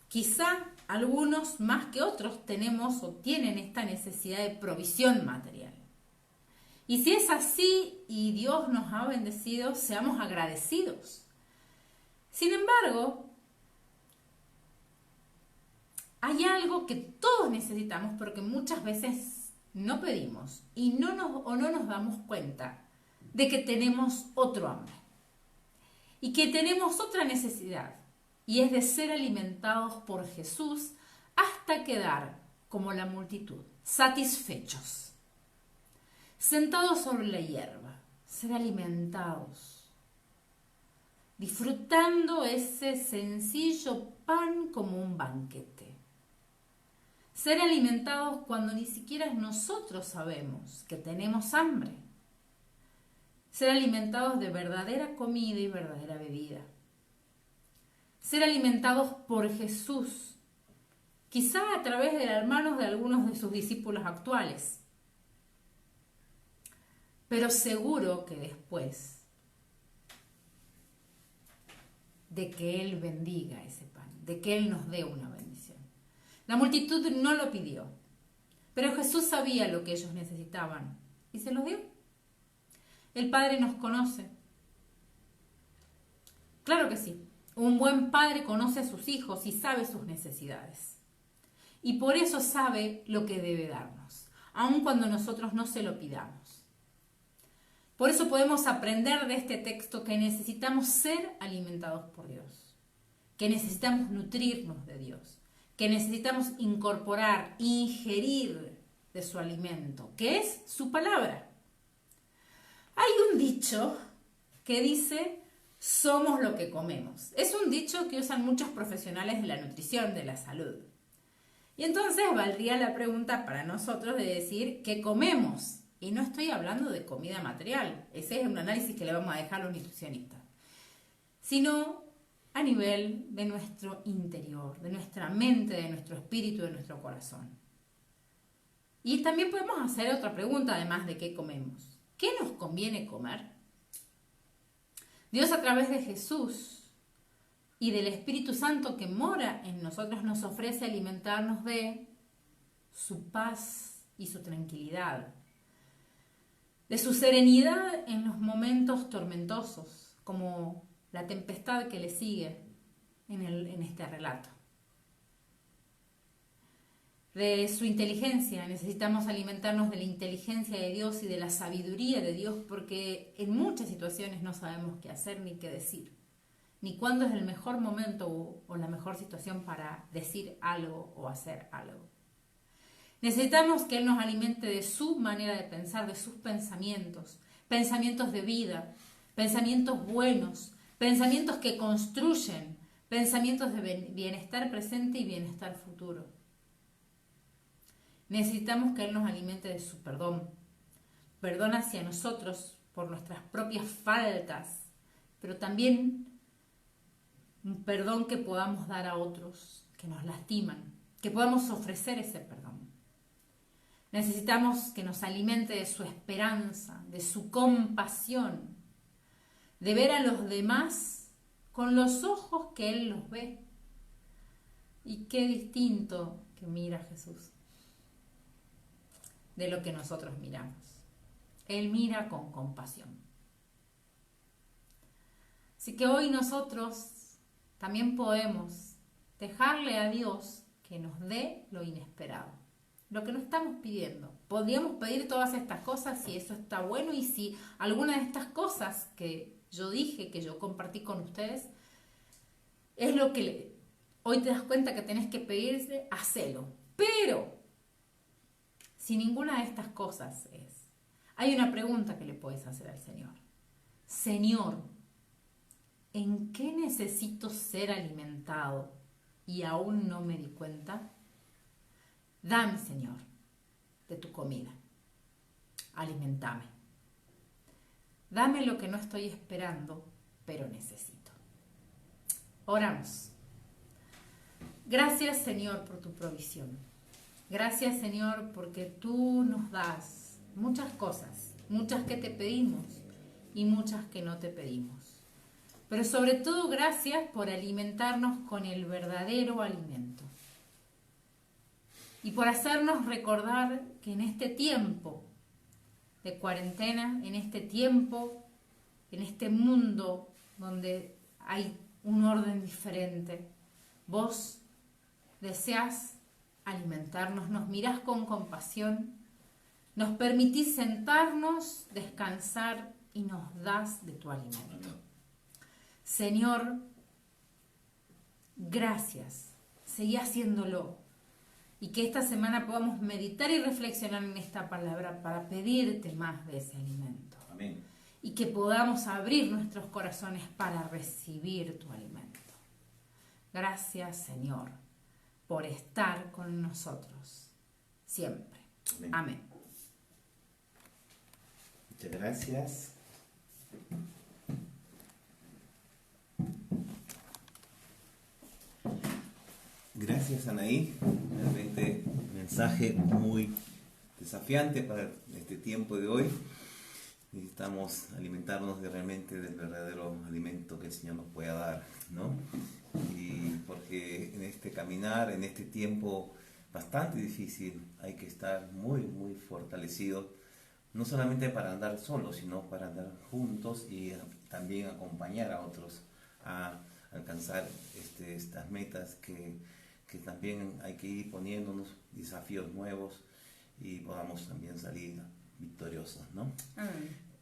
Quizá algunos más que otros tenemos o tienen esta necesidad de provisión material. Y si es así y Dios nos ha bendecido, seamos agradecidos. Sin embargo, hay algo que todos necesitamos, pero que muchas veces no pedimos y no nos damos cuenta de que tenemos otro hambre y que tenemos otra necesidad, y es de ser alimentados por Jesús hasta quedar como la multitud, satisfechos, sentados sobre la hierba, ser alimentados, disfrutando ese sencillo pan como un banquete. Ser alimentados cuando ni siquiera nosotros sabemos que tenemos hambre. Ser alimentados de verdadera comida y verdadera bebida. Ser alimentados por Jesús, quizá a través de las manos de algunos de sus discípulos actuales. Pero seguro que después de que Él bendiga ese pan, de que Él nos dé una bendición. La multitud no lo pidió, pero Jesús sabía lo que ellos necesitaban y se los dio. El Padre nos conoce. Claro que sí, un buen padre conoce a sus hijos y sabe sus necesidades. Y por eso sabe lo que debe darnos, aun cuando nosotros no se lo pidamos. Por eso podemos aprender de este texto que necesitamos ser alimentados por Dios, que necesitamos nutrirnos de Dios, que necesitamos incorporar, ingerir de su alimento, que es su palabra. Hay un dicho que dice, somos lo que comemos. Es un dicho que usan muchos profesionales de la nutrición, de la salud. Y entonces valdría la pregunta para nosotros de decir, ¿qué comemos? Y no estoy hablando de comida material, ese es un análisis que le vamos a dejar a los nutricionistas, sino a nivel de nuestro interior, de nuestra mente, de nuestro espíritu, de nuestro corazón. Y también podemos hacer otra pregunta además de qué comemos. ¿Qué nos conviene comer? Dios a través de Jesús y del Espíritu Santo que mora en nosotros nos ofrece alimentarnos de su paz y su tranquilidad, de su serenidad en los momentos tormentosos, como la tempestad que le sigue en este relato. De su inteligencia, necesitamos alimentarnos de la inteligencia de Dios y de la sabiduría de Dios, porque en muchas situaciones no sabemos qué hacer ni qué decir, ni cuándo es el mejor momento o la mejor situación para decir algo o hacer algo. Necesitamos que Él nos alimente de su manera de pensar, de sus pensamientos, pensamientos de vida, pensamientos buenos, pensamientos que construyen, pensamientos de bienestar presente y bienestar futuro. Necesitamos que Él nos alimente de su perdón, perdón hacia nosotros por nuestras propias faltas, pero también un perdón que podamos dar a otros que nos lastiman, que podamos ofrecer ese perdón. Necesitamos que nos alimente de su esperanza, de su compasión, de ver a los demás con los ojos que Él los ve. Y qué distinto que mira Jesús de lo que nosotros miramos. Él mira con compasión. Así que hoy nosotros también podemos dejarle a Dios que nos dé lo inesperado, lo que nos estamos pidiendo. Podríamos pedir todas estas cosas si eso está bueno y si alguna de estas cosas que yo dije, que yo compartí con ustedes, es lo que hoy te das cuenta que tenés que pedirse, hacelo. Pero si ninguna de estas cosas es, hay una pregunta que le puedes hacer al Señor. Señor, ¿en qué necesito ser alimentado y aún no me di cuenta? Dame, Señor, de tu comida. Alimentame. Dame lo que no estoy esperando, pero necesito. Oramos. Gracias, Señor, por tu provisión. Gracias, Señor, porque tú nos das muchas cosas, muchas que te pedimos y muchas que no te pedimos. Pero sobre todo, gracias por alimentarnos con el verdadero alimento. Y por hacernos recordar que en este tiempo de cuarentena, en este tiempo, en este mundo donde hay un orden diferente, vos deseás alimentarnos, nos mirás con compasión, nos permitís sentarnos, descansar y nos das de tu alimento. Señor, gracias, seguí haciéndolo y que esta semana podamos meditar y reflexionar en esta palabra para pedirte más de ese alimento. Amén. Y que podamos abrir nuestros corazones para recibir tu alimento. Gracias, Señor, por estar con nosotros siempre. Amén. Amén. Muchas gracias. Gracias, Anaí. Realmente un mensaje muy desafiante para este tiempo de hoy. Necesitamos alimentarnos realmente del verdadero alimento que el Señor nos pueda dar, ¿no? Y porque en este caminar, en este tiempo bastante difícil, hay que estar muy, muy fortalecido, no solamente para andar solos, sino para andar juntos y también acompañar a otros a alcanzar estas metas que también hay que ir poniéndonos desafíos nuevos y podamos también salir victoriosos, ¿no?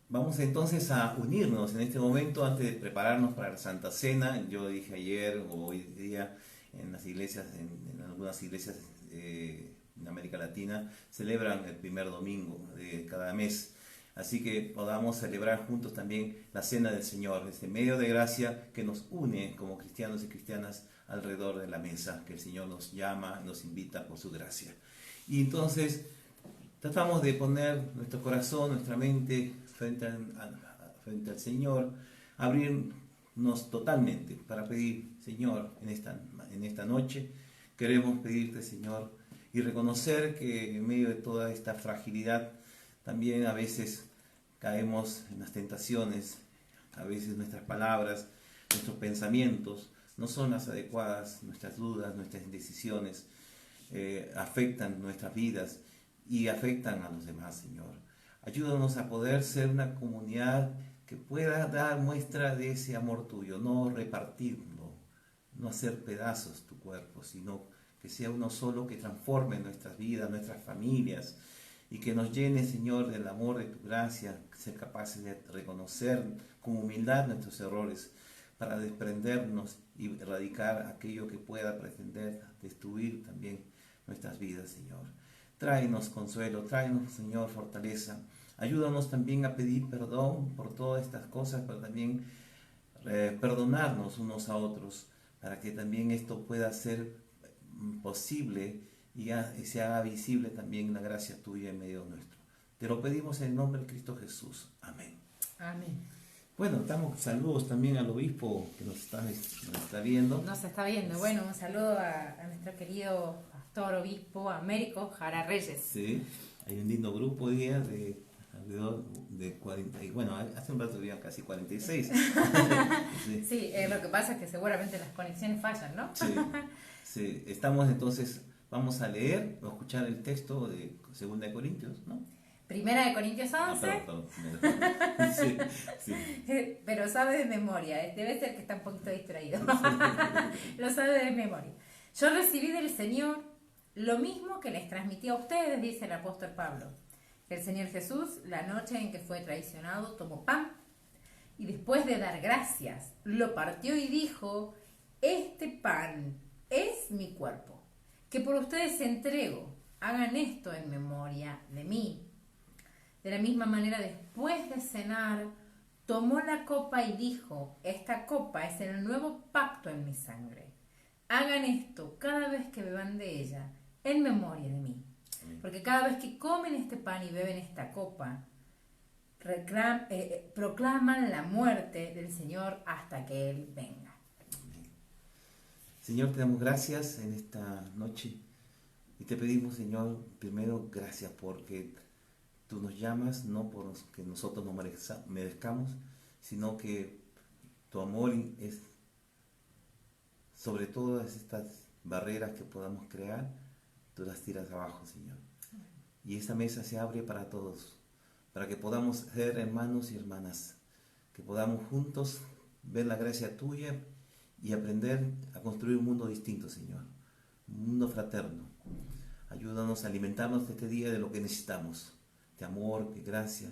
Vamos entonces a unirnos en este momento antes de prepararnos para la Santa Cena. Yo dije ayer o hoy día en las iglesias, en algunas iglesias en América Latina celebran el primer domingo de cada mes. Así que podamos celebrar juntos también la Cena del Señor, este medio de gracia que nos une como cristianos y cristianas alrededor de la mesa, que el Señor nos llama, nos invita por su gracia. Y entonces tratamos de poner nuestro corazón, nuestra mente frente al Señor, abrirnos totalmente para pedir, Señor, en esta noche queremos pedirte, Señor, y reconocer que en medio de toda esta fragilidad también a veces caemos en las tentaciones, a veces nuestras palabras, nuestros pensamientos no son las adecuadas, nuestras dudas, nuestras indecisiones afectan nuestras vidas y afectan a los demás, Señor. Ayúdanos a poder ser una comunidad que pueda dar muestra de ese amor tuyo, no repartirlo, no hacer pedazos tu cuerpo, sino que sea uno solo que transforme nuestras vidas, nuestras familias, y que nos llene, Señor, del amor de tu gracia, ser capaces de reconocer con humildad nuestros errores para desprendernos y erradicar aquello que pueda pretender destruir también nuestras vidas, Señor. Tráenos consuelo, tráenos, Señor, fortaleza. Ayúdanos también a pedir perdón por todas estas cosas, pero también perdonarnos unos a otros, para que también esto pueda ser posible y se haga visible también la gracia tuya en medio nuestro. Te lo pedimos en el nombre de Cristo Jesús. Amén. Amén. Bueno, damos saludos también al obispo que nos está viendo. Nos está viendo. Bueno, un saludo a nuestro querido pastor obispo Américo Jara Reyes. Sí, hay un lindo grupo hoy día de alrededor de 40, bueno, hace un rato había casi 46. Sí, sí, lo que pasa es que seguramente las conexiones fallan, ¿no? Sí, sí. Estamos entonces, vamos a leer o escuchar el texto de 2 Corintios, ¿no? Primera de Corintios 11. Perdón. Sí, sí. Pero sabe de memoria, debe ser que está un poquito distraído. Lo sabe de memoria. Yo recibí del Señor lo mismo que les transmití a ustedes, dice el apóstol Pablo. Que el Señor Jesús, la noche en que fue traicionado, tomó pan y después de dar gracias, lo partió y dijo: este pan es mi cuerpo, que por ustedes entrego. Hagan esto en memoria de mí. De la misma manera, después de cenar, tomó la copa y dijo: esta copa es el nuevo pacto en mi sangre. Hagan esto cada vez que beban de ella, en memoria de mí. Porque cada vez que comen este pan y beben esta copa, proclaman la muerte del Señor hasta que Él venga. Señor, te damos gracias en esta noche y te pedimos, Señor, primero gracias porque tú nos llamas no por que nosotros no merezcamos, sino que tu amor es sobre todas estas barreras que podamos crear, tú las tiras abajo, Señor. Y esta mesa se abre para todos, para que podamos ser hermanos y hermanas, que podamos juntos ver la gracia tuya y aprender a construir un mundo distinto, Señor, un mundo fraterno. Ayúdanos a alimentarnos este día de lo que necesitamos, de amor, de gracia,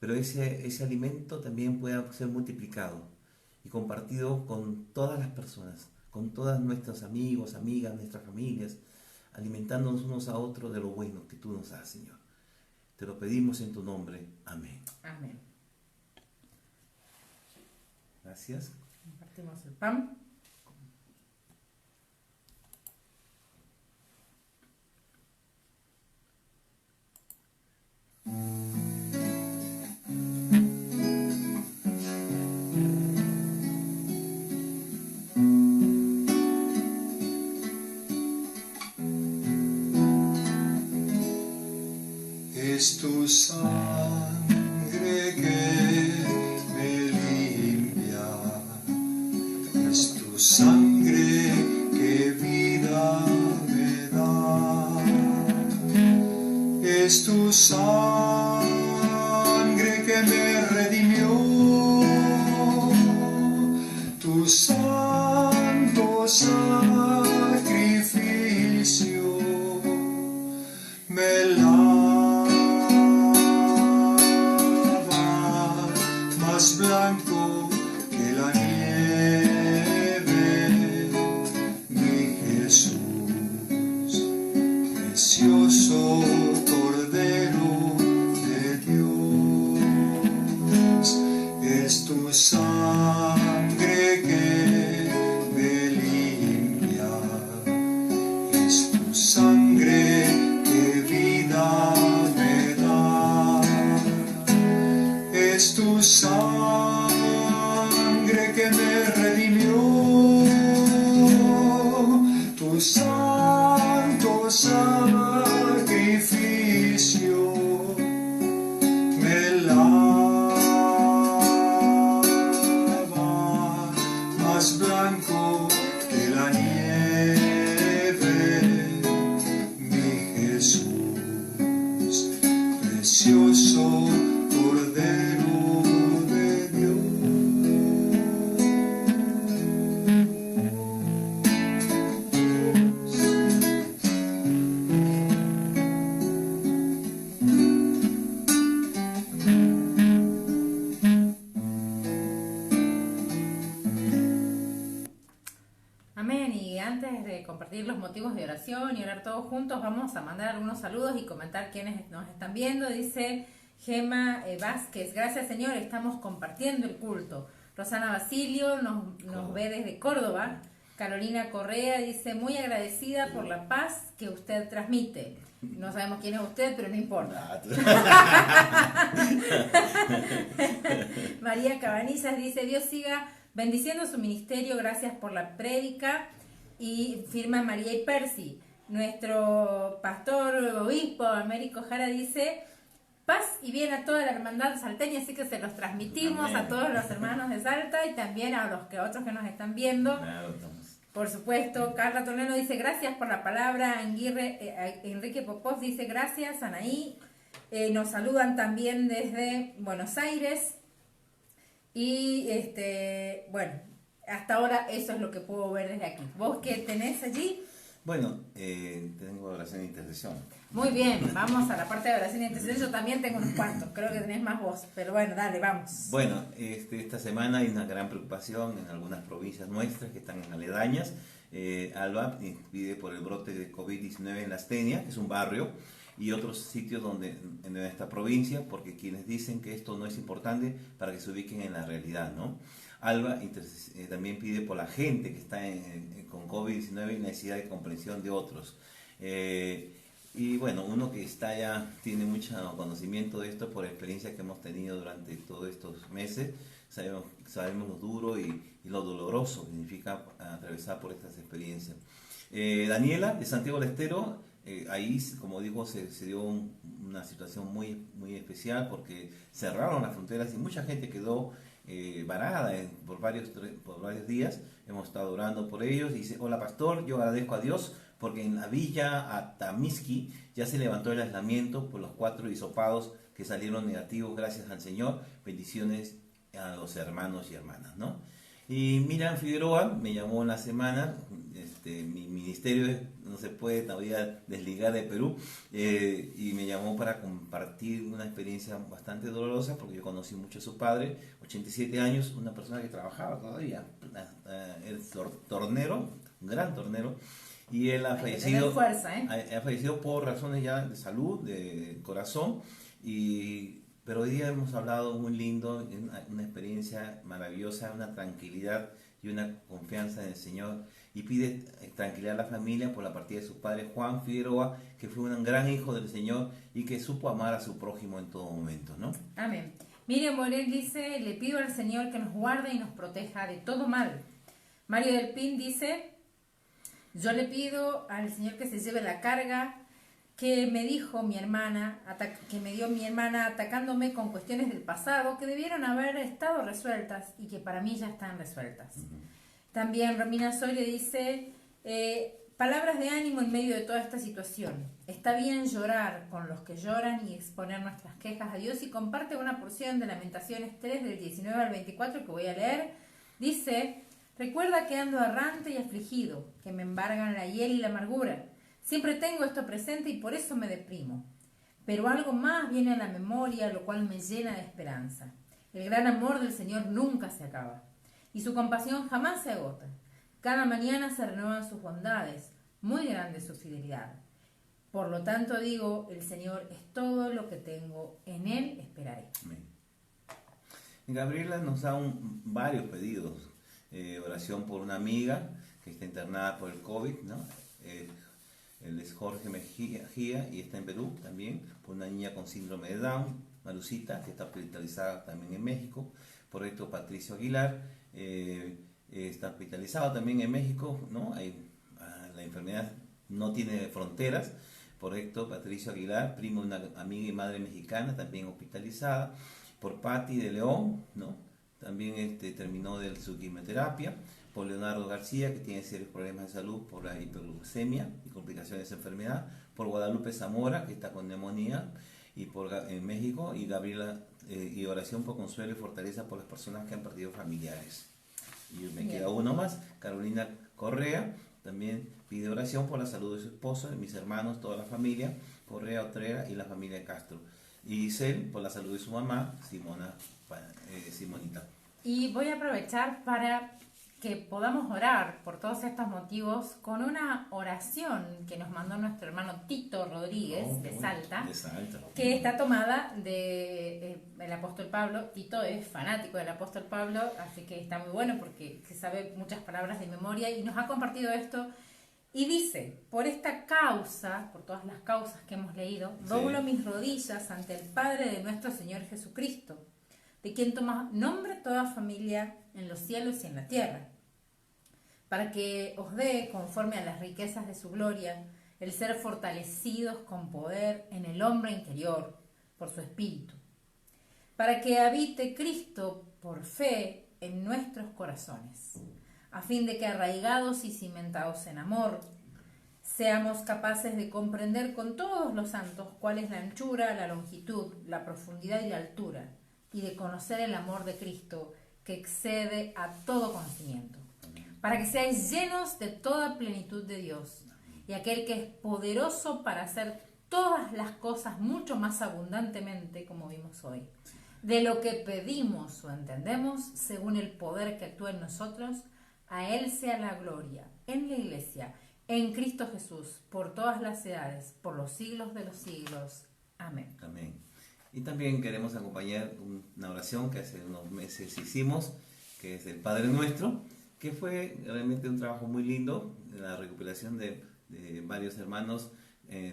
pero ese alimento también pueda ser multiplicado y compartido con todas las personas, con todos nuestros amigos, amigas, nuestras familias, alimentándonos unos a otros de lo bueno que tú nos das, Señor. Te lo pedimos en tu nombre. Amén. Amén. Gracias. Compartimos el pan. Es tu sangre que me limpia, es tu sangre que vida me da, es tu sangre que me redimió, tu santo sacrificio me más blanco que la nieve, mi Jesús, precioso Cordero de Dios, es tu sangre que me limpia, es tu sangre que vida me da, es tu sangre que me redimió, tu santo sacrificio compartir los motivos de oración y orar todos juntos, vamos a mandar algunos saludos y comentar quiénes nos están viendo. Dice Gema Vázquez, gracias Señor, estamos compartiendo el culto. Rosana Basilio nos ve desde Córdoba. Carolina Correa dice, muy agradecida por la paz que usted transmite. No sabemos quién es usted, pero no importa. María Cabanillas dice, Dios siga bendiciendo su ministerio, gracias por la prédica. Y firma María y Percy. Nuestro pastor obispo Américo Jara dice, paz y bien a toda la hermandad salteña, así que se los transmitimos. Amén. A todos los hermanos de Salta y también a los otros que nos están viendo. Claro, por supuesto, Carla Tornero dice, gracias por la palabra. Enrique Popov dice, gracias, Anaí. Nos saludan también desde Buenos Aires. Y, bueno, hasta ahora eso es lo que puedo ver desde aquí. ¿Vos qué tenés allí? Bueno, tengo oración e intercesión. Muy bien, vamos a la parte de oración e intercesión. Yo también tengo unos cuantos, creo que tenés más vos. Pero bueno, dale, vamos. Bueno, esta semana hay una gran preocupación en algunas provincias nuestras que están en aledañas. Alba pide por el brote de COVID-19 en La Astenia, que es un barrio, y otros sitios en esta provincia, porque quienes dicen que esto no es importante para que se ubiquen en la realidad, ¿no? Alba también pide por la gente que está con COVID-19 y necesidad de comprensión de otros. Y bueno, uno que tiene mucho conocimiento de esto por experiencia que hemos tenido durante todos estos meses, sabemos lo duro y lo doloroso que significa atravesar por estas experiencias. Daniela, de Santiago del Estero, ahí, como digo, se dio una situación muy, muy especial porque cerraron las fronteras y mucha gente quedó varada por varios días. Hemos estado orando por ellos y dice, hola pastor, yo agradezco a Dios porque en la villa Atamiski ya se levantó el aislamiento por los 4 hisopados que salieron negativos, gracias al Señor. Bendiciones a los hermanos y hermanas, ¿no? Y Miriam Figueroa me llamó en la semana, mi ministerio no se puede todavía desligar de Perú, y me llamó para compartir una experiencia bastante dolorosa, porque yo conocí mucho a su padre, 87 años, una persona que trabajaba todavía, el tornero, un gran tornero, y él ha fallecido, ha fallecido por razones ya de salud, de corazón, pero hoy día hemos hablado muy lindo, una experiencia maravillosa, una tranquilidad y una confianza en el Señor. Y pide tranquilidad a la familia por la partida de su padre Juan Figueroa, que fue un gran hijo del Señor y que supo amar a su prójimo en todo momento, ¿no? Amén. Miriam Morel dice, le pido al Señor que nos guarde y nos proteja de todo mal. Mario del Pin dice, yo le pido al Señor que se lleve la carga que me dijo mi hermana, que me dio mi hermana atacándome con cuestiones del pasado que debieron haber estado resueltas y que para mí ya están resueltas. También Romina Soria dice, palabras de ánimo en medio de toda esta situación. Está bien llorar con los que lloran y exponer nuestras quejas a Dios, y comparte una porción de Lamentaciones 3 del 19 al 24 que voy a leer. Dice, recuerda que ando errante y afligido, que me embargan la hiel y la amargura. Siempre tengo esto presente y por eso me deprimo. Pero algo más viene a la memoria, lo cual me llena de esperanza. El gran amor del Señor nunca se acaba y su compasión jamás se agota. Cada mañana se renuevan sus bondades, muy grande su fidelidad. Por lo tanto digo, el Señor es todo lo que tengo, en Él esperaré. Amén. Gabriela nos da varios pedidos. Oración por una amiga que está internada por el COVID, ¿no? Él es Jorge Mejía y está en Perú también, por una niña con síndrome de Down, Marucita, que está hospitalizada también en México. Por esto, Patricio Aguilar está hospitalizado también en México, ¿no? La enfermedad no tiene fronteras. Por esto, Patricio Aguilar, primo de una amiga y madre mexicana, también hospitalizada. Por Patti de León, ¿no? También terminó de su quimioterapia. Por Leonardo García, que tiene serios problemas de salud por la hiperglucemia y complicaciones de esa enfermedad. Por Guadalupe Zamora, que está con neumonía en México. Y Gabriela, y oración por consuelo y fortaleza por las personas que han perdido familiares. Y me queda uno más, Carolina Correa, también pide oración por la salud de su esposo, de mis hermanos, toda la familia, Correa Otrera y la familia Castro. Y Giselle por la salud de su mamá, Simonita. Y voy a aprovechar para que podamos orar por todos estos motivos con una oración que nos mandó nuestro hermano Tito Rodríguez de Salta, que está tomada del apóstol Pablo. Tito es fanático del apóstol Pablo, así que está muy bueno porque se sabe muchas palabras de memoria y nos ha compartido esto. Y dice: por esta causa, por todas las causas que hemos leído, doblo mis rodillas ante el Padre de nuestro Señor Jesucristo, de quien toma nombre toda familia en los cielos y en la tierra, para que os dé, conforme a las riquezas de su gloria, el ser fortalecidos con poder en el hombre interior, por su espíritu, para que habite Cristo por fe en nuestros corazones, a fin de que, arraigados y cimentados en amor, seamos capaces de comprender con todos los santos cuál es la anchura, la longitud, la profundidad y la altura, y de conocer el amor de Cristo, que excede a todo conocimiento, para que seáis llenos de toda plenitud de Dios, y aquel que es poderoso para hacer todas las cosas mucho más abundantemente, como vimos hoy, de lo que pedimos o entendemos, según el poder que actúa en nosotros. A Él sea la gloria en la Iglesia, en Cristo Jesús, por todas las edades, por los siglos de los siglos. Amén. Amén. Y también queremos acompañar una oración que hace unos meses hicimos, que es el Padre Nuestro, que fue realmente un trabajo muy lindo, la recuperación de varios hermanos,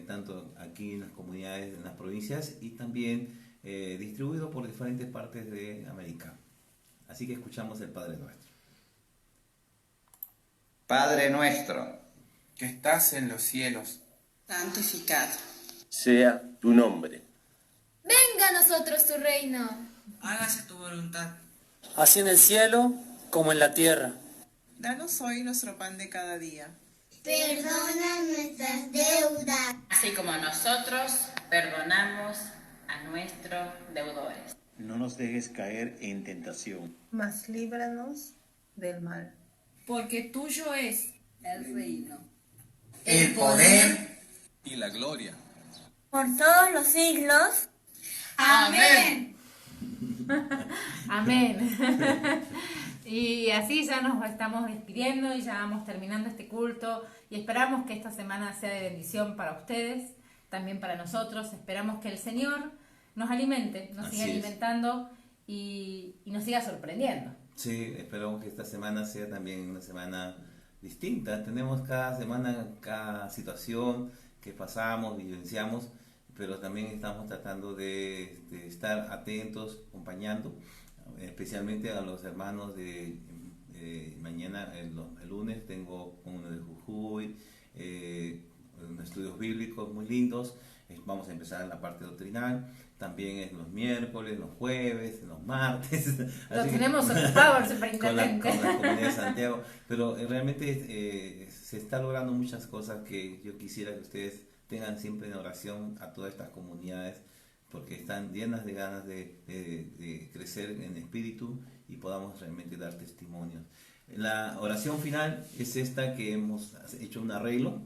tanto aquí en las comunidades, en las provincias, y también distribuido por diferentes partes de América. Así que escuchamos el Padre Nuestro. Padre nuestro, que estás en los cielos, santificado sea tu nombre. Venga a nosotros tu reino. Hágase tu voluntad, así en el cielo como en la tierra. Danos hoy nuestro pan de cada día. Perdona nuestras deudas, así como nosotros perdonamos a nuestros deudores. No nos dejes caer en tentación, mas líbranos del mal. Porque tuyo es el reino, el poder y la gloria, por todos los siglos. Amén. Amén. Y así ya nos estamos despidiendo y ya vamos terminando este culto, y esperamos que esta semana sea de bendición para ustedes, también para nosotros. Esperamos que el Señor nos alimente, nos siga alimentando y nos siga sorprendiendo. Sí, esperamos que esta semana sea también una semana distinta. Tenemos cada semana, cada situación que pasamos, vivenciamos, pero también estamos tratando de estar atentos, acompañando, especialmente a los hermanos de mañana, el lunes, tengo uno de Jujuy, estudios bíblicos muy lindos. Vamos a empezar la parte doctrinal, también es los miércoles, los jueves, los martes. Lo tenemos ocupado el superintendente. Con la comunidad de Santiago, pero realmente se está logrando muchas cosas que yo quisiera que ustedes tengan siempre en oración a todas estas comunidades, porque están llenas de ganas de crecer en espíritu y podamos realmente dar testimonios. La oración final es esta que hemos hecho un arreglo,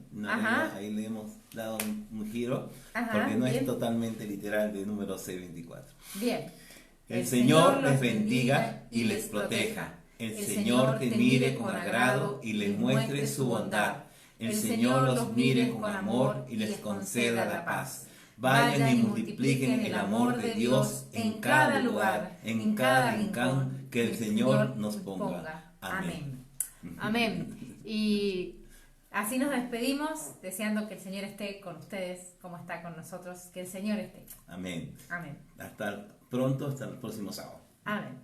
ahí le hemos dado un giro, porque no es totalmente literal de número C24. Bien. El Señor les bendiga y les proteja. El Señor te mire con agrado y les muestre su bondad. El Señor los mire con amor y les conceda la paz. Vayan y multipliquen el amor de Dios en cada lugar, en cada rincón que el Señor nos ponga. Amén. Amén. Y así nos despedimos, deseando que el Señor esté con ustedes como está con nosotros, que el Señor esté. Amén. Amén. Hasta pronto, hasta el próximo sábado. Amén.